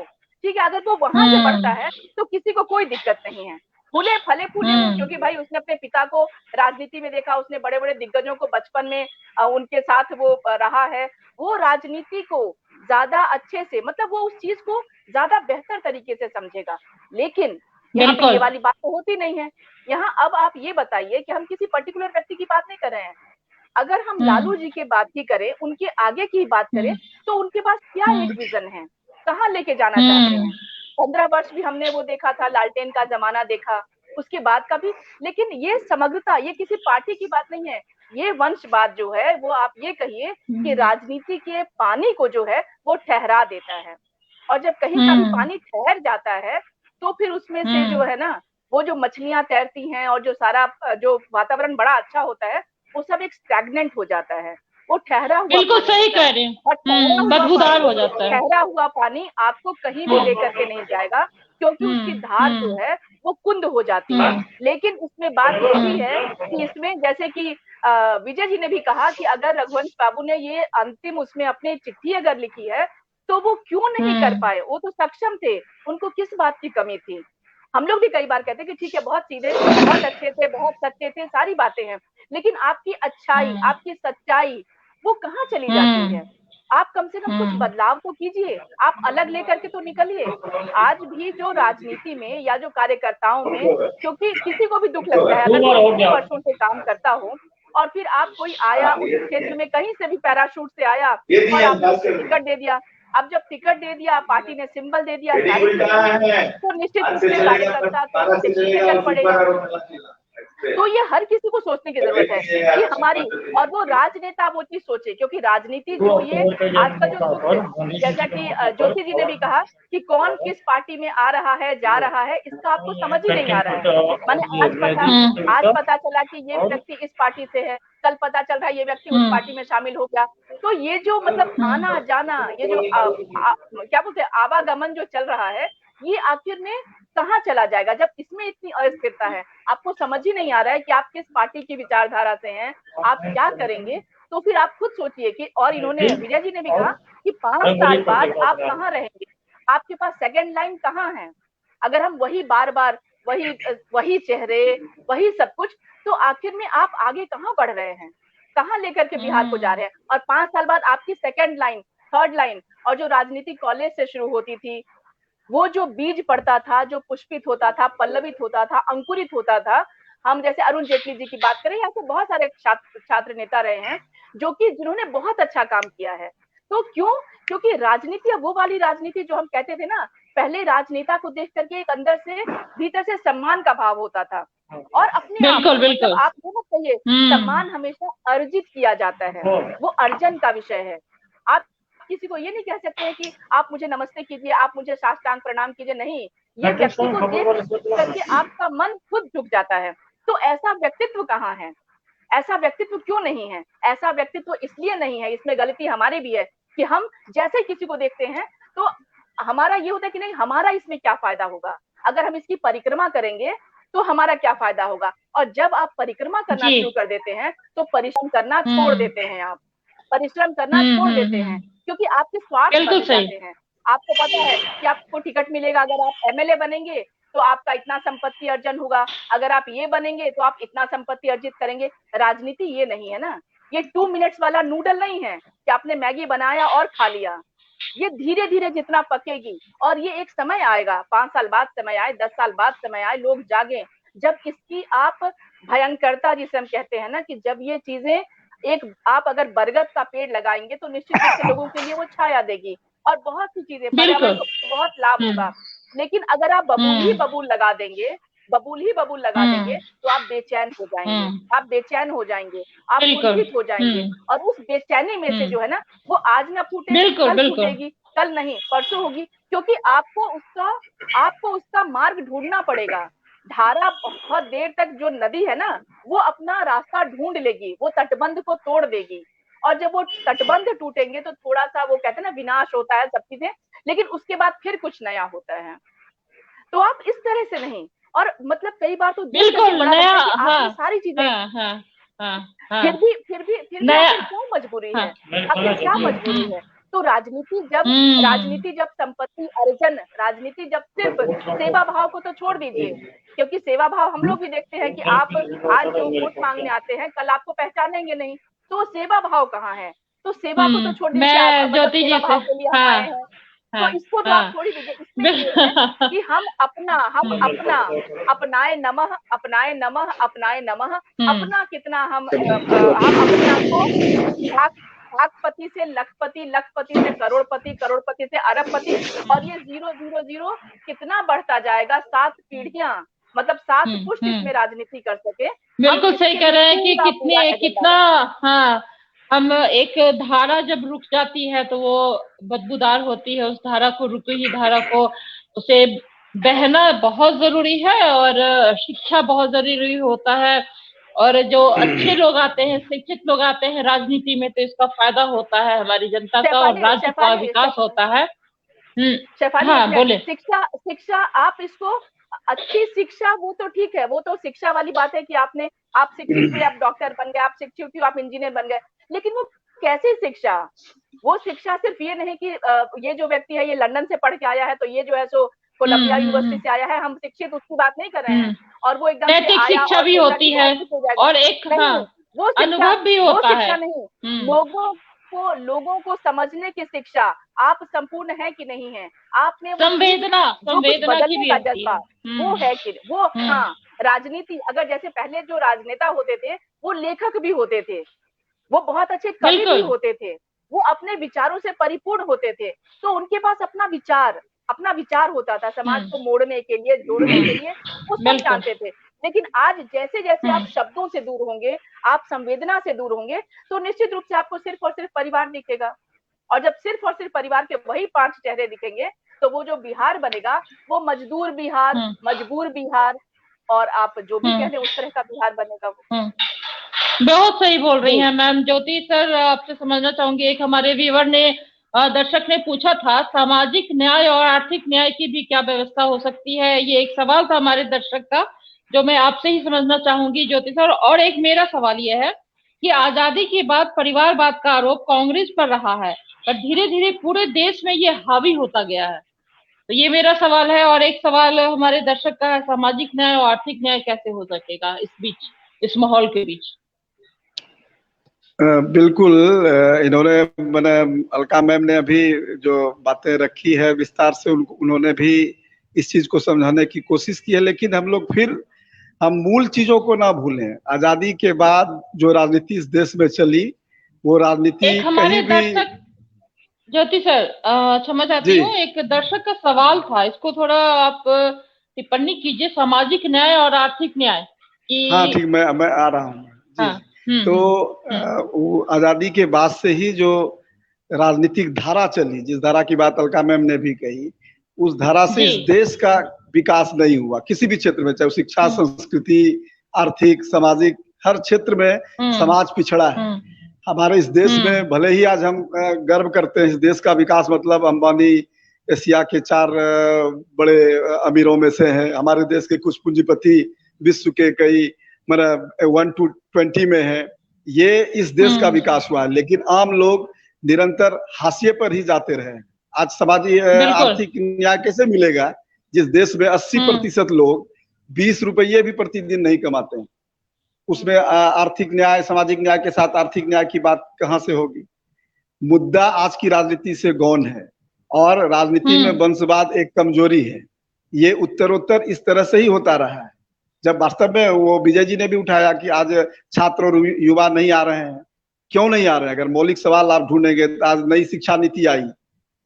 ठीक है, अगर वो वहां से बढ़ता है तो किसी को कोई दिक्कत नहीं है। फूले फले फूले हो, क्योंकि भाई उसने अपने पिता को राजनीति में देखा, उसने बड़े बड़े दिग्गजों को बचपन में उनके साथ वो रहा है, वो राजनीति को ज्यादा अच्छे से, मतलब वो उस चीज को ज्यादा बेहतर तरीके से समझेगा। लेकिन यहाँ पे ये वाली बात तो होती नहीं है। यहाँ अब आप ये बताइए कि हम किसी पर्टिकुलर व्यक्ति की बात नहीं कर रहे हैं, अगर हम लालू जी की बात ही करें, उनके आगे की बात करें, तो उनके पास क्या एक विजन है, कहाँ लेके जाना चाहते हैं? 15 वर्ष भी हमने वो देखा था, लालटेन का जमाना देखा, उसके बाद का भी। लेकिन ये समग्रता, ये किसी पार्टी की बात नहीं है, ये वंशवाद जो है वो आप ये कहिए कि राजनीति के पानी को जो है वो ठहरा देता है। और जब कहीं का भी पानी ठहर जाता है तो फिर उसमें से जो है ना, वो जो मछलियां तैरती हैं और जो सारा जो वातावरण बड़ा अच्छा होता है, वो सब एक स्टैग्नेंट हो जाता है, वो ठहरा हुआ, बिल्कुल सही कह रहे हैं, बदबूदार हो जाता है। ठहरा हुआ पानी आपको कहीं भी लेकर के नहीं जाएगा, क्योंकि उसकी धार जो है वो कुंद हो जाती है। लेकिन उसमें बात ये भी है कि इसमें, जैसे कि विजय जी ने भी कहा कि अगर रघुवंश बाबू ने ये अंतिम उसमें अपनी चिट्ठी अगर लिखी है तो वो क्यों नहीं कर पाए? वो तो सक्षम थे, उनको किस बात की कमी थी? हम लोग भी कई बार कहते हैं कि ठीक है, बहुत सीधे, बहुत अच्छे थे, बहुत सच्चे थे, सारी बातें हैं, लेकिन आपकी अच्छाई, आपकी सच्चाई वो कहाँ चली जाती है? आप कम से कम कुछ बदलाव तो कीजिए, आप अलग लेकर के तो निकलिए। आज भी जो राजनीति में या जो कार्यकर्ताओं में, क्योंकि किसी को भी दुख लगता है अगर कोई वर्षों से काम करता हो और फिर आप कोई आया उस क्षेत्र में, कहीं से भी पैराशूट से आया और आपने टिकट दे दिया। अब जब टिकट दे दिया, पार्टी ने सिंबल दे दिया, तो निश्चित रूप से कार्यकर्ता तो उससे पीछे चल पड़ेगा। तो ये हर किसी को सोचने की जरूरत है कि हमारी, और वो राजनेता वो चीज सोचे, क्योंकि राजनीति जो ये आज का जो दुख, जैसा कि ज्योति जी ने भी कहा कि कौन किस पार्टी में आ रहा है, जा रहा है, इसका आपको समझ ही नहीं आ रहा है। मैंने आज पता चला कि ये व्यक्ति इस पार्टी से है, कल पता चल रहा है ये व्यक्ति उस पार्टी में शामिल हो गया। तो ये जो मतलब आना जाना, ये जो क्या बोलते हैं, आवागमन जो चल रहा है, ये आखिर में कहाँ चला जाएगा जब इसमें इतनी अस्थिरता है? आपको समझ ही नहीं आ रहा है कि आप किस पार्टी की विचारधारा से हैं, आप क्या करेंगे। तो फिर आप खुद सोचिए कि, और इन्होंने, विजय जी ने भी कहा कि 5 साल बाद आप कहाँ रहेंगे, आपके पास सेकंड लाइन कहाँ है? अगर हम वही बार बार वही चेहरे, वही सब कुछ, तो आखिर में आप आगे कहाँ बढ़ रहे हैं, कहाँ लेकर के बिहार को जा रहे हैं? और 5 साल बाद आपकी सेकंड लाइन, थर्ड लाइन, और जो राजनीति कॉलेज से शुरू होती थी, वो जो बीज पड़ता था, जो पुष्पित होता था, पल्लवित होता था, अंकुरित होता था। हम जैसे अरुण जेटली जी की बात करें, या तो बहुत सारे छात्र नेता रहे हैं जिन्होंने बहुत अच्छा काम किया है। तो क्यों? क्योंकि राजनीति, अब वो वाली राजनीति जो हम कहते थे ना पहले राजनेता को देख करके एक अंदर से भीतर से सम्मान का भाव होता था। और अपने आप मतलब आप ये मत कहिए, सम्मान हमेशा अर्जित किया जाता है, वो अर्जन का विषय है। आप किसी को ये नहीं कह सकते हैं कि आप मुझे नमस्ते कीजिए, आप मुझे साष्टांग प्रणाम कीजिए, नहीं, ये व्यक्ति को देख करके आपका मन खुद झुक जाता है। तो ऐसा व्यक्तित्व कहाँ है? ऐसा व्यक्तित्व क्यों नहीं है? ऐसा व्यक्तित्व इसलिए नहीं है, इसमें गलती हमारी भी है कि हम जैसे किसी को देखते हैं तो हमारा ये होता है कि नहीं, हमारा इसमें क्या फायदा होगा, अगर हम इसकी परिक्रमा करेंगे तो हमारा क्या फायदा होगा। और जब आप परिक्रमा करना शुरू कर देते हैं तो परिश्रम करना छोड़ देते हैं, आप परिश्रम करना छोड़ देते हैं, क्योंकि आपके स्वार्थ बन जाते हैं। आपको पता है कि आपको टिकट मिलेगा, अगर आप एमएलए बनेंगे तो आपका इतना संपत्ति अर्जन होगा, अगर आप ये बनेंगे तो आप इतना संपत्ति अर्जित करेंगे। राजनीति ये नहीं है ना, ये 2 मिनट्स वाला नूडल नहीं है कि आपने मैगी बनाया और खा लिया। ये धीरे धीरे जितना पकेगी, और ये एक समय आएगा, 5 साल बाद समय आए, 10 साल बाद समय आए, लोग जागे, जब इसकी आप भयंकरता जिसे हम कहते हैं ना, कि जब ये चीजें एक, आप अगर बरगद का पेड़ लगाएंगे तो निश्चित रूप से लोगों के लिए वो छाया देगी और बहुत सी चीजें, पर्यावरण को बहुत लाभ होगा। लेकिन अगर आप बबूल ही बबूल लगा देंगे, बबूल ही बबूल लगा देंगे, तो आप बेचैन हो जाएंगे, आप बेचैन हो जाएंगे, आप कुंठित हो जाएंगे। और उस बेचैनी में से जो है ना, वो आज ना फूटेगी, कल फूटेगी, कल नहीं परसों होगी, क्योंकि आपको उसका मार्ग ढूंढना पड़ेगा। धारा बहुत देर तक, जो नदी है ना, वो अपना रास्ता ढूंढ लेगी, वो तटबंध को तोड़ देगी, और जब वो तटबंध टूटेंगे तो थोड़ा सा, वो कहते हैं ना, विनाश होता है सब चीजें, लेकिन उसके बाद फिर कुछ नया होता है। तो आप इस तरह से नहीं, और मतलब कई बार तो बिल्कुल नया, सारी चीजें, फिर भी क्या मजबूरी है, आखिर क्या मजबूरी है? तो राजनीति जब संपत्ति अर्जन, राजनीति जब सिर्फ सेवा भाव को तो छोड़ दीजिए, क्योंकि सेवा भाव हम लोग भी देखते हैं कि आप आज जो वोट मांगने आते हैं, कल आपको पहचानेंगे नहीं, तो सेवा भाव कहाँ है? तो सेवा को तो छोड़ दीजिए, ज्योति जी से, तो इसको तो आप छोड़ दीजिए। इसमें ये है कि हम अपना अपनाए नमः, अपनाए नमः, अपनाए नमः, अपना कितना हम अपने आप को लाखपति से लखपति, लखपति से करोड़पति, करोड़पति से अरबपति, और ये 000 कितना बढ़ता जाएगा, 7 पीढ़ियां, मतलब 7 पुष्ट इसमें राजनीति कर सके। बिल्कुल सही कह रहे हैं कि कितना, हाँ, हम एक धारा जब रुक जाती है तो वो बदबूदार होती है, उस धारा को, रुकी हुई धारा को, उसे बहना बहुत जरूरी है, और शिक्षा बहुत जरूरी होता है। और जो अच्छे लोग आते हैं, शिक्षित लोग आते हैं राजनीति में, तो इसका फायदा होता है हमारी जनता का, और राज्य का विकास होता है। हाँ, बोले। शिक्षा आप इसको, अच्छी शिक्षा वो तो ठीक है, वो तो शिक्षा वाली बात है कि आप शिक्षित हुए, आप डॉक्टर बन गए, आप शिक्षित हुए, आप इंजीनियर बन गए, लेकिन वो कैसी शिक्षा? वो शिक्षा सिर्फ ये नहीं कि ये जो व्यक्ति है ये लंदन से पढ़ के आया है, तो ये जो है सो कोलंबिया यूनिवर्सिटी से आया है, हम शिक्षित उसकी बात नहीं कर रहे हैं, और वो एकदम नैतिक शिक्षा भी होती है, और एक वो अनुभव भी होता है। नहीं, लोगों को समझने की शिक्षा आप संपूर्ण है कि नहीं है, आपने संवेदना बदलने का जज्बा वो है कि वो, हाँ, राजनीति, अगर जैसे पहले जो राजनेता होते थे वो लेखक भी होते थे, वो बहुत अच्छे कवि भी होते थे, वो अपने विचारों से परिपूर्ण होते थे, तो उनके पास अपना विचार होता था, समाज को मोड़ने के लिए, जोड़ने के लिए, वो सब जानते थे। लेकिन आज जैसे जैसे आप शब्दों से दूर होंगे, आप संवेदना से दूर होंगे, तो निश्चित रूप से आपको सिर्फ और सिर्फ परिवार दिखेगा, और जब सिर्फ और सिर्फ परिवार के वही 5 चेहरे दिखेंगे, तो वो जो बिहार बनेगा वो मजदूर बिहार, मजबूर बिहार, और आप जो भी कह रहे हैं उस तरह का बिहार बनेगा वो। बहुत सही बोल रही हैं मैम। ज्योति सर, आपसे समझना चाहूंगी, एक हमारे व्यूअर ने, दर्शक ने पूछा था, सामाजिक न्याय और आर्थिक न्याय की भी क्या व्यवस्था हो सकती है? ये एक सवाल था हमारे दर्शक का, जो मैं आपसे ही समझना चाहूंगी ज्योति सर। और एक मेरा सवाल ये है कि आजादी के बाद परिवारवाद का आरोप कांग्रेस पर रहा है, पर धीरे धीरे पूरे देश में ये हावी होता गया है, तो ये मेरा सवाल है। और एक सवाल हमारे दर्शक का है, सामाजिक न्याय और आर्थिक न्याय कैसे हो सकेगा इस माहौल के बीच? बिल्कुल, इन्होंने, मैंने, अलका मैम ने अभी जो बातें रखी है विस्तार से, उन्होंने भी इस चीज को समझाने की कोशिश की है, लेकिन हम मूल चीजों को ना भूलें। आजादी के बाद जो राजनीति इस देश में चली, वो राजनीति कहीं भी, ज्योति सर, क्षमा चाहती हूँ, एक दर्शक का सवाल था, इसको थोड़ा आप टिप्पणी कीजिए। सामाजिक न्याय और आर्थिक न्याय की। हाँ ठीक, मैं आ रहा हूँ जी। हाँ, तो वो आजादी के बाद से ही जो राजनीतिक धारा चली, जिस धारा की बात अलका मैम ने भी कही, उस धारा से इस देश का विकास नहीं हुआ किसी भी क्षेत्र में, चाहे शिक्षा, संस्कृति, आर्थिक, सामाजिक, हर क्षेत्र में समाज पिछड़ा है। हमारे इस देश में भले ही आज हम गर्व करते हैं इस देश का विकास, मतलब अंबानी एशिया के 4 बड़े अमीरों में से हैं, हमारे देश के कुछ पूंजीपति विश्व के कई मतलब 1 to 20 में है। ये इस देश का विकास हुआ है, लेकिन आम लोग निरंतर हाशिए पर ही जाते रहे। आज सामाजिक आर्थिक न्याय कैसे मिलेगा जिस देश में 80% लोग 20 रुपये भी प्रतिदिन नहीं कमाते हैं? उसमें आर्थिक न्याय, सामाजिक न्याय के साथ आर्थिक न्याय की बात कहां से होगी? मुद्दा आज की राजनीति से गौन है, और राजनीति में वंशवाद एक कमजोरी है। ये उत्तरोत्तर इस तरह से ही होता रहा है। जब वास्तव में वो विजय जी ने भी उठाया कि आज छात्र और युवा नहीं आ रहे हैं, क्यों नहीं आ रहे हैं? अगर मौलिक सवाल आप ढूंढेंगे तो आज नई शिक्षा नीति आई।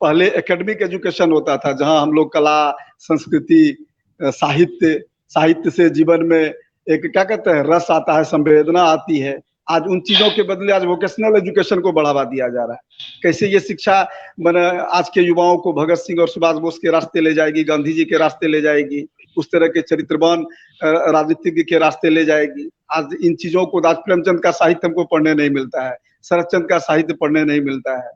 पहले एकेडमिक एजुकेशन होता था, जहां हम लोग कला, संस्कृति, साहित्य से जीवन में एक क्या कहते हैं रस आता है, संवेदना आती है। आज उन चीजों के बदले आज वोकेशनल एजुकेशन को बढ़ावा दिया जा रहा है। कैसे ये शिक्षा आज के युवाओं को भगत सिंह और सुभाष बोस के रास्ते ले जाएगी, गांधी जी के रास्ते ले जाएगी, उस तरह के चरित्रवान राजनीतिज्ञ के रास्ते ले जाएगी। आज इन चीजों को, आज प्रेमचंद का साहित्य हमको पढ़ने नहीं मिलता है, शरदचंद का साहित्य पढ़ने नहीं मिलता है।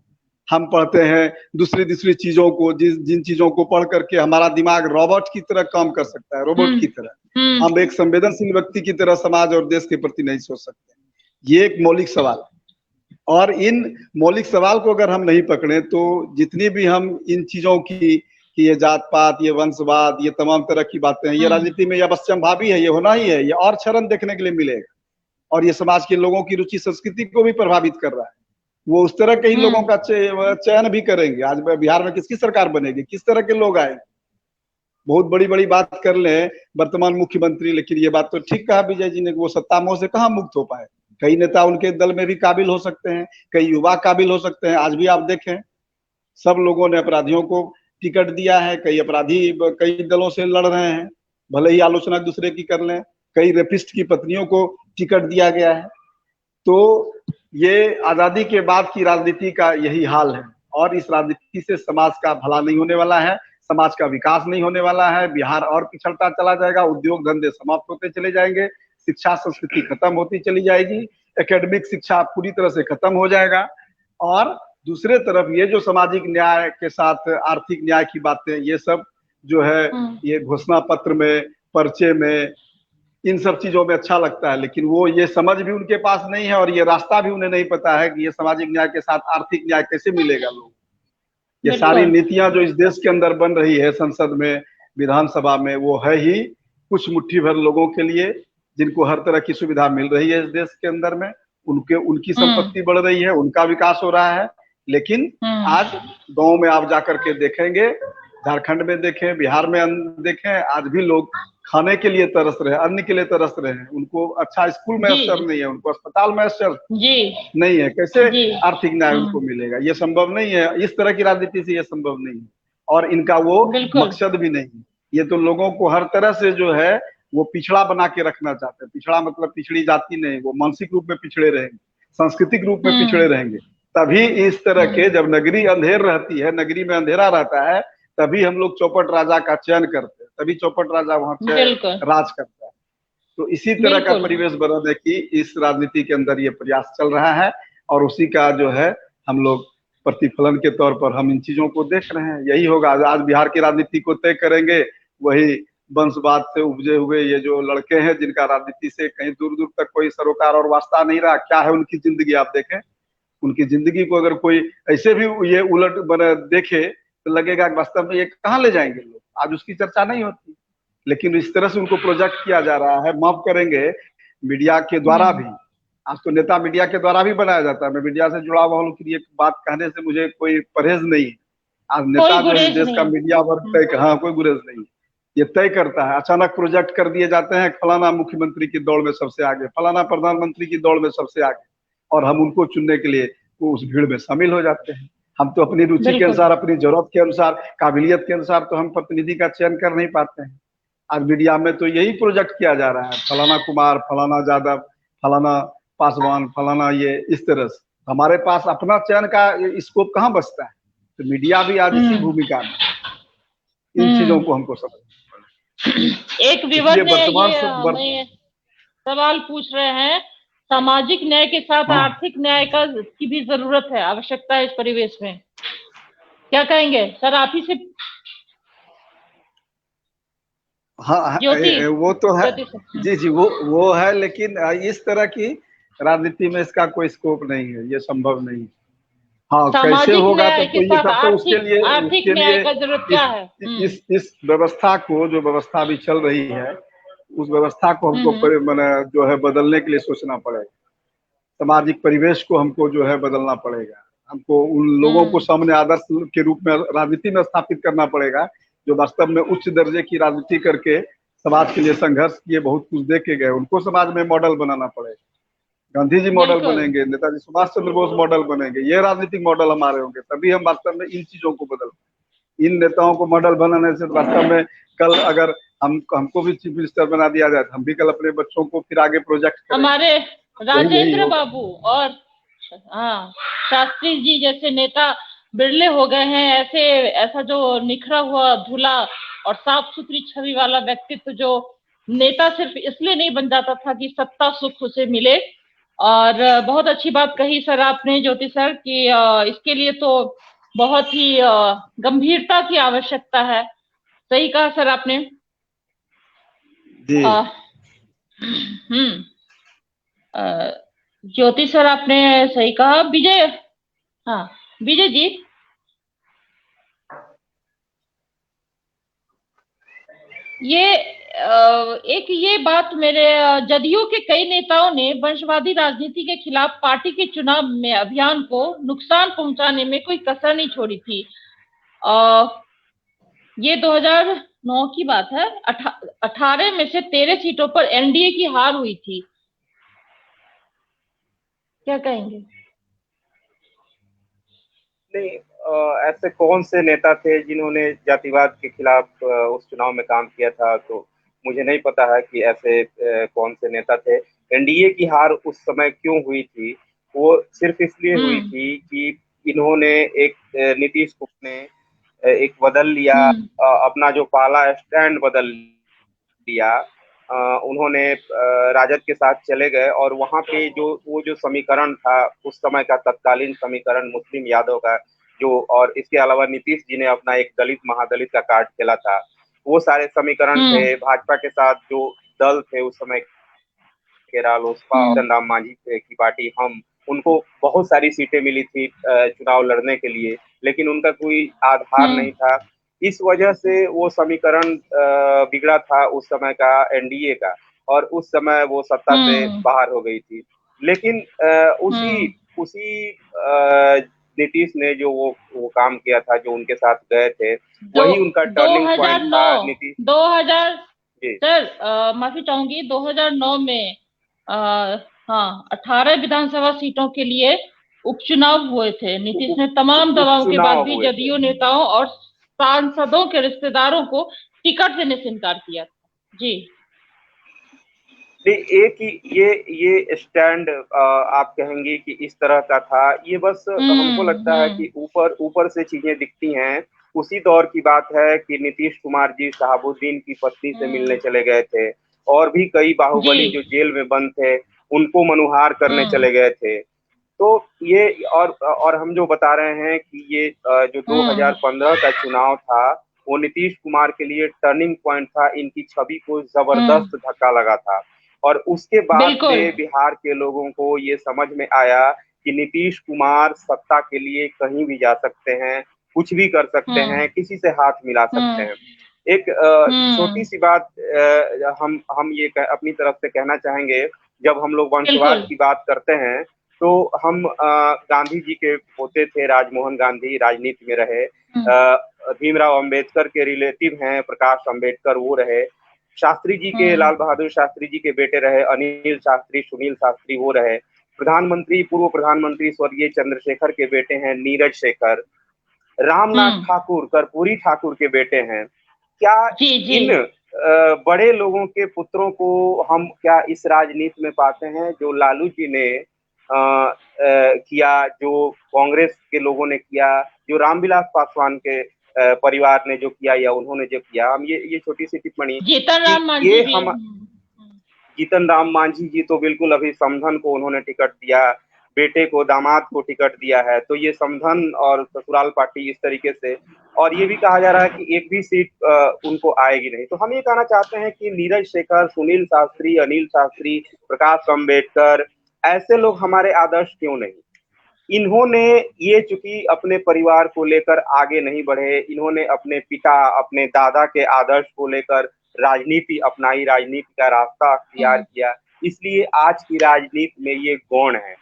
हम पढ़ते हैं दूसरी चीजों को, जिन चीजों को पढ़ करके हमारा दिमाग रोबोट की तरह काम कर सकता है, रोबोट की तरह। हम एक संवेदनशील व्यक्ति की तरह समाज और देश के प्रति नहीं सोच सकते। ये एक मौलिक सवाल, और इन मौलिक सवाल को अगर हम नहीं पकड़े तो जितनी भी हम इन चीजों की कि ये जात पात, ये वंशवाद, ये तमाम तरह की बातें हैं, ये राजनीति में ये अवश्यंभावी है, ये होना ही है, ये और क्षरण देखने के लिए मिलेगा, और ये समाज के लोगों की रुचि संस्कृति को भी प्रभावित कर रहा है। वो उस तरह के ही लोगों का चयन भी करेंगे। आज बिहार में किसकी सरकार बनेगी, किस तरह के लोग आएंगे? बहुत बड़ी बड़ी बात कर ले वर्तमान मुख्यमंत्री, लेकिन ये बात तो ठीक कहा विजय जी ने, वो सत्ता मोह से कहाँ मुक्त हो पाए। कई नेता उनके दल में भी काबिल हो सकते हैं, कई युवा काबिल हो सकते हैं। आज भी आप देखें, सब लोगों ने अपराधियों को टिकट दिया है, कई अपराधी कई दलों से लड़ रहे हैं, भले ही आलोचना दूसरे की कर लें। कई रेपिस्ट की पत्नियों को टिकट दिया गया है। तो ये आजादी के बाद की राजनीति का यही हाल है, और इस राजनीति से समाज का भला नहीं होने वाला है, समाज का विकास नहीं होने वाला है। बिहार और पिछड़ता चला जाएगा, उद्योग धंधे समाप्त होते चले जाएंगे, शिक्षा संस्कृति खत्म होती चली जाएगी, एकेडमिक शिक्षा पूरी तरह से खत्म हो जाएगा। और दूसरे तरफ ये जो सामाजिक न्याय के साथ आर्थिक न्याय की बातें, ये सब जो है ये घोषणा पत्र में, पर्चे में, इन सब चीजों में अच्छा लगता है, लेकिन वो ये समझ भी उनके पास नहीं है, और ये रास्ता भी उन्हें नहीं पता है कि ये सामाजिक न्याय के साथ आर्थिक न्याय कैसे मिलेगा लोग। ये सारी नीतियां जो इस देश के अंदर बन रही है, संसद में, विधानसभा में, वो है ही कुछ मुट्ठी भर लोगों के लिए, जिनको हर तरह की सुविधा मिल रही है इस देश के अंदर में, उनकी संपत्ति बढ़ रही है, उनका विकास हो रहा है। लेकिन आज गांव में आप जाकर के देखेंगे, झारखंड में देखें, बिहार में देखें, आज भी लोग खाने के लिए तरस रहे हैं, अन्न के लिए तरस रहे हैं। उनको अच्छा स्कूल में अवसर नहीं है, उनको अस्पताल में अवसर नहीं है। कैसे आर्थिक न्याय उनको मिलेगा? ये संभव नहीं है। इस तरह की राजनीति से ये संभव नहीं है, और इनका वो मकसद भी नहीं है। ये तो लोगों को हर तरह से जो है वो पिछड़ा बना के रखना चाहते हैं। पिछड़ा मतलब पिछड़ी जाति नहीं, वो मानसिक रूप में पिछड़े रहेंगे, सांस्कृतिक रूप में पिछड़े रहेंगे। तभी इस तरह के, जब नगरी अंधेर रहती है, नगरी में अंधेरा रहता है, तभी हम लोग चौपट राजा का चयन करते हैं, तभी चौपट राजा वहां राज करता है। तो इसी तरह का परिवेश बना है कि इस राजनीति के अंदर ये प्रयास चल रहा है, और उसी का जो है हम लोग प्रतिफलन के तौर पर हम इन चीजों को देख रहे हैं। यही होगा आज बिहार की राजनीति को तय करेंगे वही वंशवाद से उपजे हुए ये जो लड़के हैं, जिनका राजनीति से कहीं दूर दूर तक कोई सरोकार और वास्ता नहीं रहा। क्या है उनकी जिंदगी, आप देखें, उनकी जिंदगी को अगर कोई ऐसे भी ये उलट बना देखे तो लगेगा कि वास्तव में ये कहाँ ले जाएंगे लोग। आज उसकी चर्चा नहीं होती, लेकिन इस तरह से उनको प्रोजेक्ट किया जा रहा है। माफ करेंगे, मीडिया के द्वारा भी, आज तो नेता मीडिया के द्वारा भी बनाया जाता है। मैं मीडिया से जुड़ा हुआ हूँ, ये बात कहने से मुझे कोई परहेज नहीं है। आज नेता जो है देश का मीडिया वर्ग तय, हाँ कोई गुरेज नहीं, ये तय करता है। अचानक प्रोजेक्ट कर दिए जाते हैं, फलाना मुख्यमंत्री की दौड़ में सबसे आगे, फलाना प्रधानमंत्री की दौड़ में सबसे आगे, और हम उनको चुनने के लिए वो उस भीड़ में शामिल हो जाते हैं। हम तो अपनी रुचि के अनुसार, अपनी जरूरत के अनुसार, काबिलियत के अनुसार तो हम प्रतिनिधि का चयन कर नहीं पाते हैं। आज मीडिया में तो यही प्रोजेक्ट किया जा रहा है, फलाना कुमार, फलाना यादव, फलाना पासवान, फलाना ये, इस तरह से हमारे पास अपना चयन का स्कोप कहाँ बचता है। तो मीडिया भी आज इसी भूमिका में, इन चीजों को हमको समझ। एक विवर ने ये सवाल पूछ रहे हैं, सामाजिक न्याय के साथ आर्थिक न्याय की भी जरूरत है, आवश्यकता है इस परिवेश में, क्या कहेंगे सर आप ही से? हाँ वो तो है जी जी, वो है, लेकिन इस तरह की राजनीति में इसका कोई स्कोप नहीं है, ये संभव नहीं। हाँ, कैसे होगा तो कोई ये सब, तो उसके लिए इस व्यवस्था को, जो व्यवस्था अभी चल रही है, उस व्यवस्था को हमको मैंने जो है बदलने के लिए सोचना पड़ेगा। सामाजिक परिवेश को हमको जो है बदलना पड़ेगा। हमको उन लोगों को सामने आदर्श के रूप में राजनीति में स्थापित करना पड़ेगा, जो वास्तव में उच्च दर्जे की राजनीति करके समाज के लिए संघर्ष किए, बहुत कुछ दे के गए, उनको समाज में मॉडल बनाना पड़ेगा। गांधी जी मॉडल बनेंगे, नेताजी सुभाष चंद्र बोस मॉडल बनेंगे, ये राजनीतिक मॉडल हमारे होंगे, तभी हम वास्तव में इन चीजों को बदल। इन नेताओं को मॉडल बनाने से वास्तव में कल अगर हमको भी चीफ मिनिस्टर बना दिया जाए, हम भी कल अपने बच्चों को फिर आगे प्रोजेक्ट करें। हमारे राजेंद्र बाबू और शास्त्री जी जैसे नेता बिरले हो गए हैं। ऐसा जो निखरा हुआ, धुला और साफ सुथरी छवि वाला व्यक्तित्व जो नेता सिर्फ इसलिए नहीं बन जाता था कि सत्ता सुख उसे मिले। और बहुत अच्छी बात कही सर आपने, ज्योति सर, कि इसके लिए तो बहुत ही गंभीरता की आवश्यकता है। सही कहा सर आपने। ज्योति सर आपने सही कहा। विजय, हाँ विजय जी, ये बात मेरे जदयू के कई नेताओं ने वंशवादी राजनीति के खिलाफ पार्टी के चुनाव में अभियान को नुकसान पहुंचाने में कोई कसर नहीं छोड़ी थी। ये 2009 की बात है। 18 में से 13 सीटों पर एनडीए की हार हुई थी। क्या कहेंगे? नहीं, ऐसे कौन से नेता थे जिन्होंने जातिवाद के खिलाफ उस चुनाव में काम किया था, तो मुझे नहीं पता है कि ऐसे कौन से नेता थे। एनडीए की हार उस समय क्यों हुई थी? वो सिर्फ इसलिए हुई थी कि इन्होंने नीतीश कुमार ने एक बदल लिया, अपना जो पाला स्टैंड बदल लिया। उन्होंने राजद के साथ चले गए और वहां पे जो समीकरण था उस समय का, तत्कालीन समीकरण मुस्लिम यादव का जो, और इसके अलावा नीतीश जी ने अपना एक दलित महादलित का कार्ड खेला था, वो सारे समीकरण थे। भाजपा के साथ जो दल थे उस समय के, रालोसपा, राम मांझी की पार्टी, हम, उनको बहुत सारी सीटें मिली थी चुनाव लड़ने के लिए, लेकिन उनका कोई आधार नहीं था। इस वजह से वो समीकरण बिगड़ा था उस समय का एनडीए का, और उस समय वो सत्ता से बाहर हो गई थी। लेकिन उसी नीतीश ने जो वो काम किया था, जो उनके साथ गए थे, वही उनका टर्निंग पॉइंट था। नीतीश 2000 सर माफी चाहूंगी, 2009 में 18 विधानसभा सीटों के लिए उपचुनाव हुए थे। नीतीश ने तमाम दबाव के बाद भी जदयू नेताओं और सांसदों के रिश्तेदारों को टिकट देने से इनकार किया था। जी एक ये स्टैंड आप कहेंगे कि इस तरह का था, ये बस हमको लगता है कि ऊपर से चीजें दिखती हैं। उसी दौर की बात है कि नीतीश कुमार जी शहाबुद्दीन की पत्नी से मिलने चले गए थे, और भी कई बाहुबली जो जेल में बंद थे उनको मनुहार करने चले गए थे। तो ये और हम जो बता रहे हैं कि ये जो 2015 का चुनाव था वो नीतीश कुमार के लिए टर्निंग पॉइंट था। इनकी छवि को जबरदस्त धक्का लगा था, और उसके बाद से बिहार के लोगों को ये समझ में आया कि नीतीश कुमार सत्ता के लिए कहीं भी जा सकते हैं, कुछ भी कर सकते हैं, किसी से हाथ मिला सकते हैं। एक छोटी सी बात हम ये अपनी तरफ से कहना चाहेंगे। जब हम लोग वंशवाद की बात करते हैं तो हम गांधी जी के पोते थे, राजमोहन गांधी राजनीति में रहे। भीमराव अंबेडकर के रिलेटिव हैं प्रकाश अंबेडकर, वो रहे। शास्त्री जी के, लाल बहादुर शास्त्री जी के बेटे रहे अनिल शास्त्री, सुनील शास्त्री, वो रहे। पूर्व प्रधानमंत्री स्वर्गीय चंद्रशेखर के बेटे हैं नीरज शेखर, रामनाथ ठाकुर कर्पूरी ठाकुर के बेटे हैं। क्या इन बड़े लोगों के पुत्रों को हम क्या इस राजनीति में पाते हैं जो लालू जी ने किया, जो कांग्रेस के लोगों ने किया, जो रामविलास पासवान के परिवार ने जो किया या उन्होंने जो किया। हम ये छोटी सी टिप्पणी, जीतन राम मांझी जी तो बिल्कुल अभी समधन को उन्होंने टिकट दिया, बेटे को दामाद को टिकट दिया है, तो ये समधन और ससुराल पार्टी इस तरीके से, और ये भी कहा जा रहा है कि एक भी सीट उनको आएगी नहीं। तो हम ये कहना चाहते हैं कि नीरज शेखर, सुनील शास्त्री, अनिल शास्त्री, प्रकाश अम्बेडकर, ऐसे लोग हमारे आदर्श क्यों नहीं? इन्होंने ये चूंकि अपने परिवार को लेकर आगे नहीं बढ़े, इन्होंने अपने पिता, अपने दादा के आदर्श को लेकर राजनीति अपनाई, राजनीति का रास्ता अख्तियार किया, इसलिए आज की राजनीति में ये गौण है।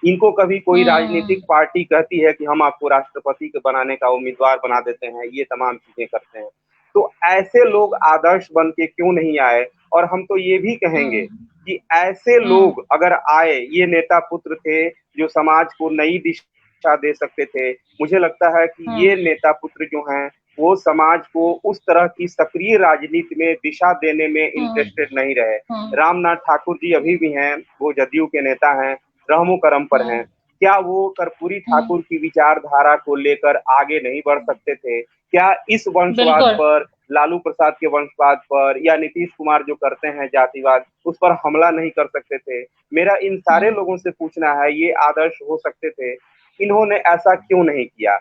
इनको कभी कोई राजनीतिक पार्टी कहती है कि हम आपको राष्ट्रपति के बनाने का उम्मीदवार बना देते हैं, ये तमाम चीजें करते हैं। तो ऐसे लोग आदर्श बन के क्यों नहीं आए? और हम तो ये भी कहेंगे कि ऐसे लोग अगर आए, ये नेता पुत्र थे जो समाज को नई दिशा दे सकते थे। मुझे लगता है कि ये नेता पुत्र जो हैं वो समाज को उस तरह की सक्रिय राजनीति में दिशा देने में इंटरेस्टेड नहीं रहे। रामनाथ ठाकुर जी अभी भी हैं, वो जदयू के नेता हैं, रहमो करम पर हैं। क्या वो कर्पूरी ठाकुर की विचारधारा को लेकर आगे नहीं बढ़ सकते थे? क्या इस वंशवाद पर, लालू प्रसाद के वंशवाद पर, या नीतीश कुमार जो करते हैं जातिवाद, उस पर हमला नहीं कर सकते थे? मेरा इन सारे लोगों से पूछना है, ये आदर्श हो सकते थे, इन्होंने ऐसा क्यों नहीं किया?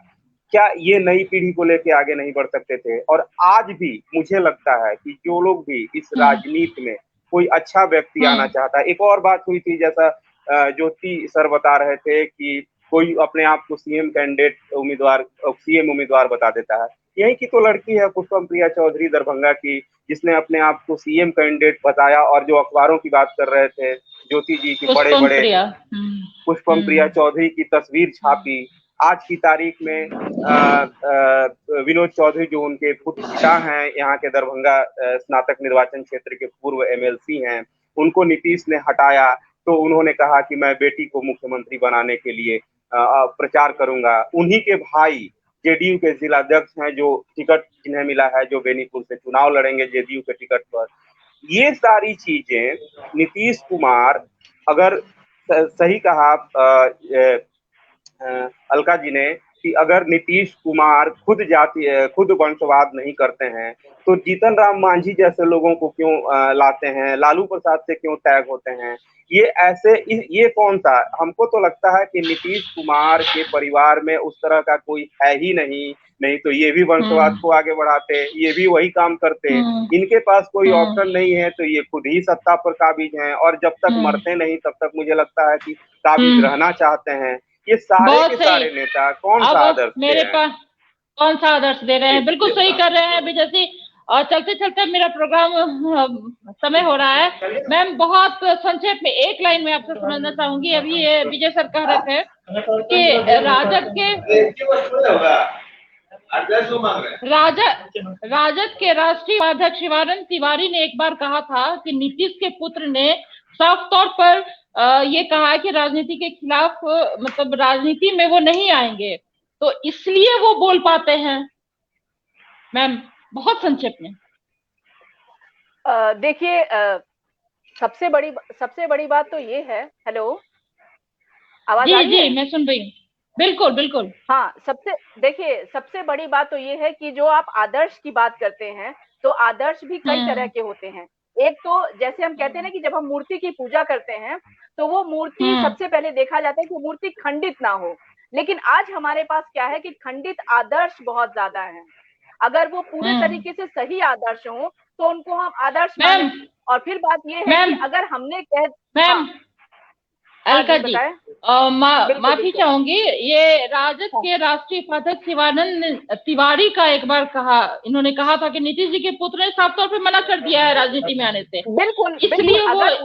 क्या ये नई पीढ़ी को लेके आगे नहीं बढ़ सकते थे? और आज भी मुझे लगता है कि जो लोग भी इस राजनीति में कोई अच्छा व्यक्ति आना चाहता है। एक और बात हुई थी, जैसा ज्योति सर बता रहे थे कि कोई अपने आप को सीएम कैंडिडेट उम्मीदवार, सीएम उम्मीदवार बता देता है। यही की तो लड़की है पुष्पम प्रिया चौधरी दरभंगा की, जिसने अपने आप को सीएम कैंडिडेट बताया, और जो अखबारों की बात कर रहे थे ज्योति जी की, बड़े बड़े पुष्पम प्रिया चौधरी की तस्वीर छापी। आज की तारीख में विनोद चौधरी जो उनके पिता हैं, यहाँ के दरभंगा स्नातक निर्वाचन क्षेत्र के पूर्व एमएलसी हैं, उनको नीतीश ने हटाया, तो उन्होंने कहा कि मैं बेटी को मुख्यमंत्री बनाने के लिए प्रचार करूंगा। उन्हीं के भाई जेडीयू के जिलाध्यक्ष हैं, जो टिकट जिन्हें मिला है, जो बेनीपुर से चुनाव लड़ेंगे जेडीयू के टिकट पर। ये सारी चीजें नीतीश कुमार, अगर सही कहा अलका जी ने कि अगर नीतीश कुमार खुद वंशवाद नहीं करते हैं, तो जीतन राम मांझी जैसे लोगों को क्यों लाते हैं? लालू प्रसाद से क्यों टैग होते हैं? ये कौन सा? हमको तो लगता है कि नीतीश कुमार के परिवार में उस तरह का कोई है ही नहीं तो ये भी वंशवाद को आगे बढ़ाते, ये भी वही काम करते। इनके पास कोई ऑप्शन नहीं है, तो ये खुद ही सत्ता पर काबिज हैं, और जब तक मरते नहीं तब तक मुझे लगता है कि काबिज रहना चाहते हैं। ये सारे के सारे नेता कौन सा आदर्श मेरे पास कौन सा आदर्श दे रहे हैं? बिल्कुल सही कर रहे हैं अभी जैसे। और चलते चलते मेरा प्रोग्राम समय हो रहा है। मैम बहुत संक्षेप में एक लाइन में आपसे समझना चाहूंगी। अभी ये विजय सर कह रहे थे कि राजद के राष्ट्रीय उपाध्यक्ष शिवानंद तिवारी ने एक बार कहा था कि नीतीश के पुत्र ने साफ तौर पर ये कहा है कि राजनीति के खिलाफ, मतलब राजनीति में वो नहीं आएंगे, तो इसलिए वो बोल पाते हैं। मैम बहुत संक्षेप में। देखिए, सबसे बड़ी बात तो ये है। हेलो, आवाज आ रही है? जी मैं सुन रही हूँ। बिल्कुल बिल्कुल। हाँ, सबसे बड़ी बात तो ये है कि जो आप आदर्श की बात करते हैं, तो आदर्श भी कई तरह के होते हैं। एक तो जैसे हम कहते हैं ना कि जब हम मूर्ति की पूजा करते हैं, तो वो मूर्ति सबसे पहले देखा जाता है कि मूर्ति खंडित ना हो। लेकिन आज हमारे पास क्या है कि खंडित आदर्श बहुत ज्यादा है। अगर वो पूरे तरीके से सही आदर्श हो तो उनको हम आदर्श माने। और फिर बात ये है कि अगर हमने अलका जी माफी चाहूंगी, ये राजद के राष्ट्रीय उपाध्यक्ष शिवानंद तिवारी का एक बार इन्होंने कहा था कि नीतीश जी के पुत्र ने साफ तौर पे मना कर दिया है राजनीति में आने से। बिल्कुल, इसलिए अगर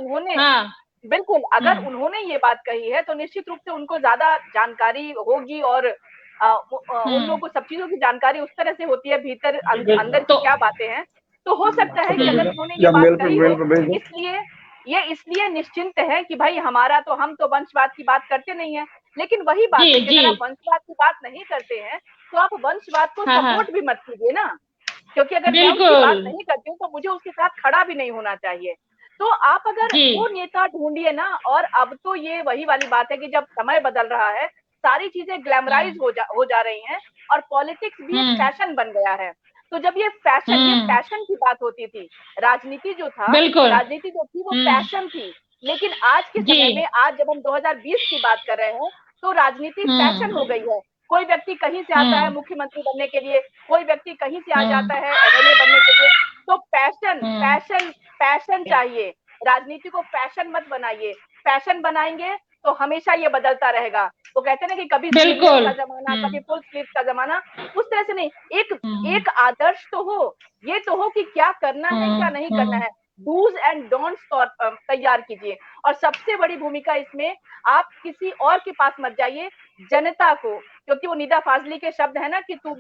उन्होंने ये बात कही है तो निश्चित रूप से उनको ज्यादा जानकारी होगी, और उन लोगों को सब चीजों की जानकारी उस तरह से होती है अंदर की क्या बातें हैं। तो हो सकता है कि अगर उन्होंने ये बात कही हो, ये इसलिए निश्चिंत है कि भाई हमारा तो, हम तो वंशवाद की बात करते नहीं है। लेकिन वही बात है कि अगर आप वंशवाद की बात नहीं करते हैं तो आप वंशवाद को सपोर्ट भी मत कीजिए ना, क्योंकि अगर मैं उसकी बात नहीं करती हूँ तो मुझे उसके साथ खड़ा भी नहीं होना चाहिए। तो आप अगर वो नेता ढूंढिए ना। और अब तो ये वही वाली बात है कि जब समय बदल रहा है, सारी चीजें ग्लैमराइज हो जा रही हैं और पॉलिटिक्स भी एक फैशन बन गया है। तो जब ये पैशन की बात होती थी, राजनीति जो थी वो पैशन थी। लेकिन आज के समय में, आज जब हम 2020 की बात कर रहे हैं, तो राजनीति फैशन हो गई है। कोई व्यक्ति कहीं से आता है मुख्यमंत्री बनने के लिए, कोई व्यक्ति कहीं से आ जाता है एमएलए बनने के लिए। तो पैशन चाहिए। राजनीति को पैशन मत बनाइए। पैशन बनाएंगे तो हमेशा ये बदलता रहेगा। वो कहते हैं ना कि कभी स्लीवलेस का जमाना, कभी फुल स्लीव का जमाना। उस तरह से नहीं, एक आदर्श तो हो, ये तो हो कि क्या करना है क्या नहीं करना है, डूज एंड डोंट्स तैयार कीजिए। और सबसे बड़ी भूमिका इसमें, आप किसी और के पास मत जाइए, जनता को, क्योंकि वो निदा फाजली के शब्द है ना कि तू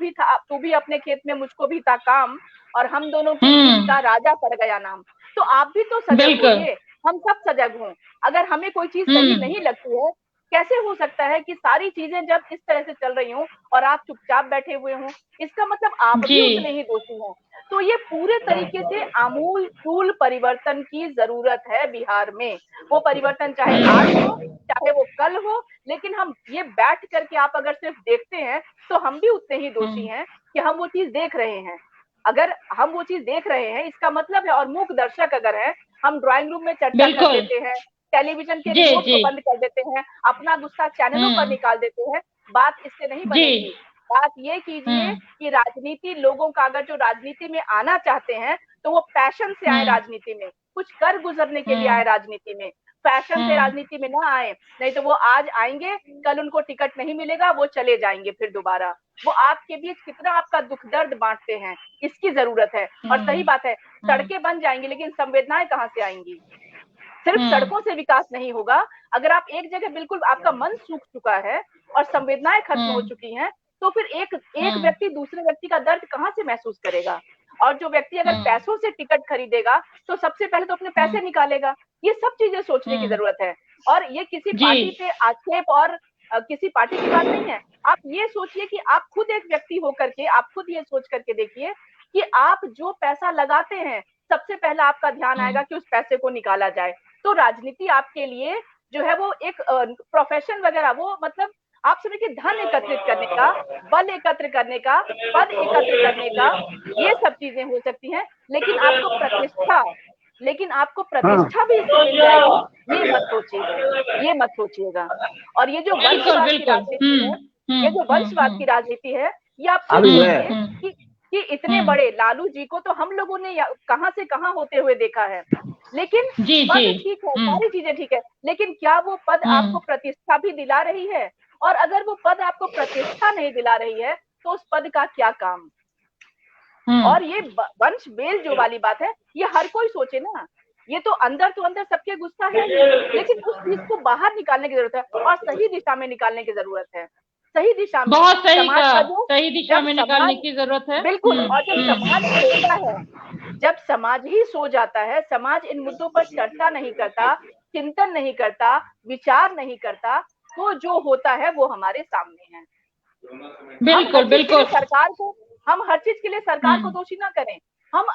भी अपने खेत में, मुझको भी था काम, और हम दोनों के बीच का राजा पड़ गया नाम। तो आप भी तो सजग होइए, हम सब सजग हों। अगर हमें कोई चीज सही नहीं लगती है, कैसे हो सकता है कि सारी चीजें जब इस तरह से चल रही हों और आप चुपचाप बैठे हुए हों? इसका मतलब आप भी उतने ही दोषी हैं। तो ये पूरे तरीके से आमूल परिवर्तन की जरूरत है बिहार में। वो परिवर्तन चाहे आज हो, चाहे वो कल हो, लेकिन हम ये बैठ करके आप अगर सिर्फ देखते हैं तो हम भी उतने ही दोषी हैं कि हम वो चीज देख रहे हैं। अगर हम वो चीज देख रहे हैं, इसका मतलब है, और मूक दर्शक अगर है, हम ड्राइंग रूम में चर्चा कर देते हैं, टेलीविजन के रिमोट को बंद कर देते हैं, अपना गुस्सा चैनलों पर निकाल देते हैं। बात इससे नहीं बनेगी। बात ये कीजिए कि राजनीति, लोगों का अगर जो राजनीति में आना चाहते हैं तो वो पैशन से आए राजनीति में, कुछ कर गुजरने के लिए आए राजनीति में, पैशन से राजनीति में ना आए। नहीं तो वो आज आएंगे, कल उनको टिकट नहीं मिलेगा, वो चले जाएंगे फिर दोबारा। वो आपके बीच कितना आपका दुख दर्द बांटते हैं, इसकी जरूरत है। और सही बात है, सड़कें बन जाएंगी लेकिन संवेदनाएं कहाँ से आएंगी? सिर्फ सड़कों से विकास नहीं होगा। अगर आप एक जगह बिल्कुल, आपका मन सूख चुका है और संवेदनाएं खत्म हो चुकी हैं, तो फिर एक व्यक्ति दूसरे व्यक्ति का दर्द कहाँ से महसूस करेगा? और जो व्यक्ति अगर पैसों से टिकट खरीदेगा तो सबसे पहले तो अपने पैसे निकालेगा। ये सब चीजें सोचने की जरूरत है। और ये किसी पार्टी पे आक्षेप और किसी पार्टी की बात नहीं है। आप ये सोचिए कि आप खुद एक व्यक्ति होकर के, आप खुद ये सोच करके देखिए कि आप जो पैसा लगाते हैं, सबसे पहला आपका ध्यान आएगा कि उस पैसे को निकाला जाए। तो राजनीति आपके लिए जो है वो एक प्रोफेशन वगैरह, वो मतलब आप समझिए धन एकत्रित करने का, बल एकत्र करने का, पद एकत्र करने का, ये सब चीजें हो सकती हैं। लेकिन आपको प्रतिष्ठा भी इससे मिल जाएगी, ये मत सोचिएगा। और ये जो वंशवाद की राजनीति है, ये जो वंशवाद की राजनीति है, ये आप सोचिए कि इतने बड़े लालू जी को तो हम लोगों ने कहां से कहां होते हुए देखा है। लेकिन पद ठीक है, सारी चीजें ठीक है, लेकिन क्या वो पद आपको प्रतिष्ठा भी दिला रही है? और अगर वो पद आपको प्रतिष्ठा नहीं दिला रही है तो उस पद का क्या काम? और ये वंश बेल जो वाली बात है, ये हर कोई सोचे ना। ये तो अंदर सबके गुस्सा है, लेकिन उस चीज को बाहर निकालने की जरूरत है और सही दिशा में निकालने की जरूरत है। सही दिशा में, बहुत सही दिशा में निकालने की जरूरत है। बिल्कुल। और जब समाज सोता है, जब समाज ही सो जाता है, समाज इन मुद्दों पर चर्चा नहीं करता, चिंतन नहीं करता, विचार नहीं करता, तो जो होता है वो हमारे सामने है। बिल्कुल। सरकार को, हम हर चीज के लिए सरकार को दोषी ना करें। हम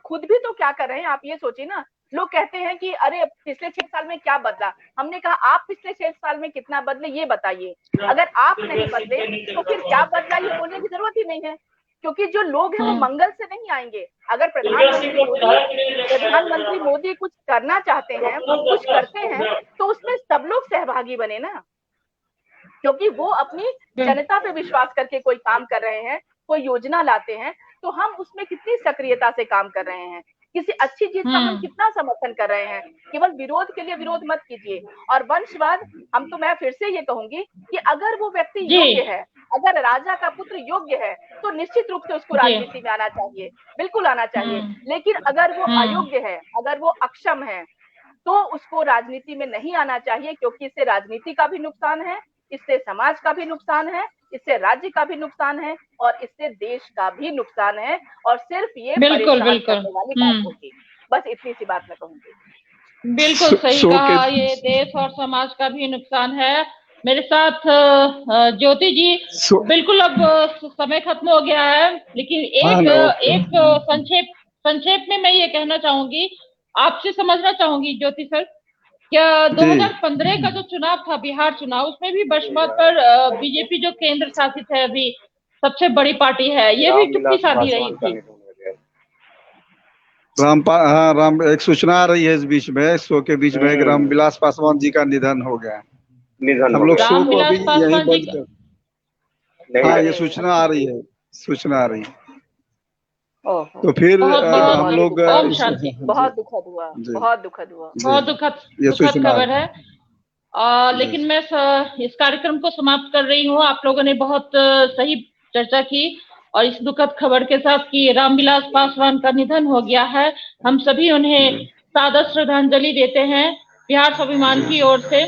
खुद भी तो क्या कर रहे हैं, आप ये सोचिए ना। लोग कहते हैं कि अरे पिछले 6 साल में क्या बदला। हमने कहा आप पिछले 6 साल में कितना बदले ये बताइए। अगर आप नहीं बदले तो फिर क्या बदला ये बोलने की जरूरत ही नहीं है, क्योंकि जो लोग हैं वो मंगल से नहीं आएंगे। अगर प्रधानमंत्री मोदी कुछ करना चाहते हैं, कुछ करते हैं, तो उसमें सब लोग सहभागी बने ना, क्योंकि वो अपनी जनता पे विश्वास करके कोई काम कर रहे हैं, कोई योजना लाते हैं, तो हम उसमें कितनी सक्रियता से काम कर रहे हैं, किसी अच्छी चीज का हम कितना समर्थन कर रहे हैं। केवल विरोध के लिए विरोध मत कीजिए। और वंशवाद, मैं फिर से ये कहूंगी कि अगर वो व्यक्ति योग्य है, अगर राजा का पुत्र योग्य है, तो निश्चित रूप से उसको राजनीति में आना चाहिए, बिल्कुल आना चाहिए। लेकिन अगर वो अयोग्य है, अगर वो अक्षम है, तो उसको राजनीति में नहीं आना चाहिए, क्योंकि इससे राजनीति का भी नुकसान है, इससे समाज का भी नुकसान है, इससे राज्य का भी नुकसान है और इससे देश का भी नुकसान है। और सिर्फ ये परेशान करने वाली बात होगी। बस इतनी सी बात मैं कहूंगी। बिल्कुल सही कहा, ये देश और समाज का भी नुकसान है। मेरे साथ ज्योति जी, बिल्कुल अब समय खत्म हो गया है, लेकिन एक संक्षेप में मैं ये कहना चाहूंगी, आपसे समझना चाहूंगी ज्योति सर, क्या 2015 का जो चुनाव था, बिहार चुनाव, उसमें भी बसपा पर बीजेपी जो केंद्र शासित है अभी सबसे बड़ी पार्टी है, ये भी चुप्पी साधी रही थी। राम एक सूचना आ रही है इस बीच में, शो के बीच में, रामविलास पासवान जी का निधन हो गया। हम लोग शो को अभी यहीं बंद कर, हाँ ये सूचना आ रही है, तो फिर हम लोग बहुत दुखद हुआ, बहुत दुखद खबर है। लेकिन मैं इस कार्यक्रम को समाप्त कर रही हूँ। आप लोगों ने बहुत सही चर्चा की, और इस दुखद खबर के साथ कि रामविलास पासवान का निधन हो गया है, हम सभी उन्हें सादर श्रद्धांजलि देते हैं बिहार स्वाभिमान की ओर से।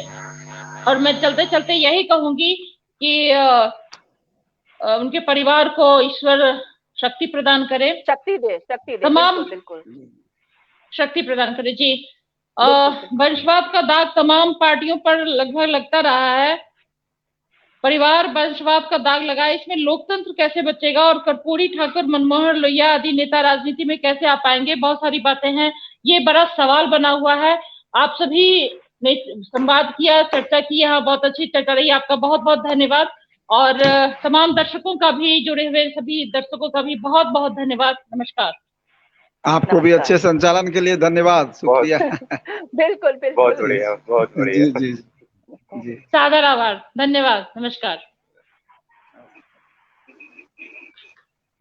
और मैं चलते चलते यही कहूंगी कि उनके परिवार को ईश्वर शक्ति प्रदान करे, शक्ति दे तमाम बिल्कुल शक्ति प्रदान करे जी। वंशवाद का दाग तमाम पार्टियों पर लगभग लगता रहा है। परिवार वंशवाद का दाग लगा, इसमें लोकतंत्र कैसे बचेगा, और कर्पूरी ठाकुर, मनमोहन लोहिया आदि नेता राजनीति में कैसे आ पाएंगे, बहुत सारी बातें हैं, ये बड़ा सवाल बना हुआ है। आप सभी ने संवाद किया, चर्चा की, यहाँ बहुत अच्छी चर्चा रही, आपका बहुत बहुत धन्यवाद। और तमाम दर्शकों का भी, जुड़े हुए सभी दर्शकों का भी बहुत बहुत धन्यवाद। नमस्कार। आपको भी अच्छे संचालन के लिए धन्यवाद, शुक्रिया। बिल्कुल बहुत बढ़िया, बहुत बढ़िया जी। सादर आभार, धन्यवाद, नमस्कार।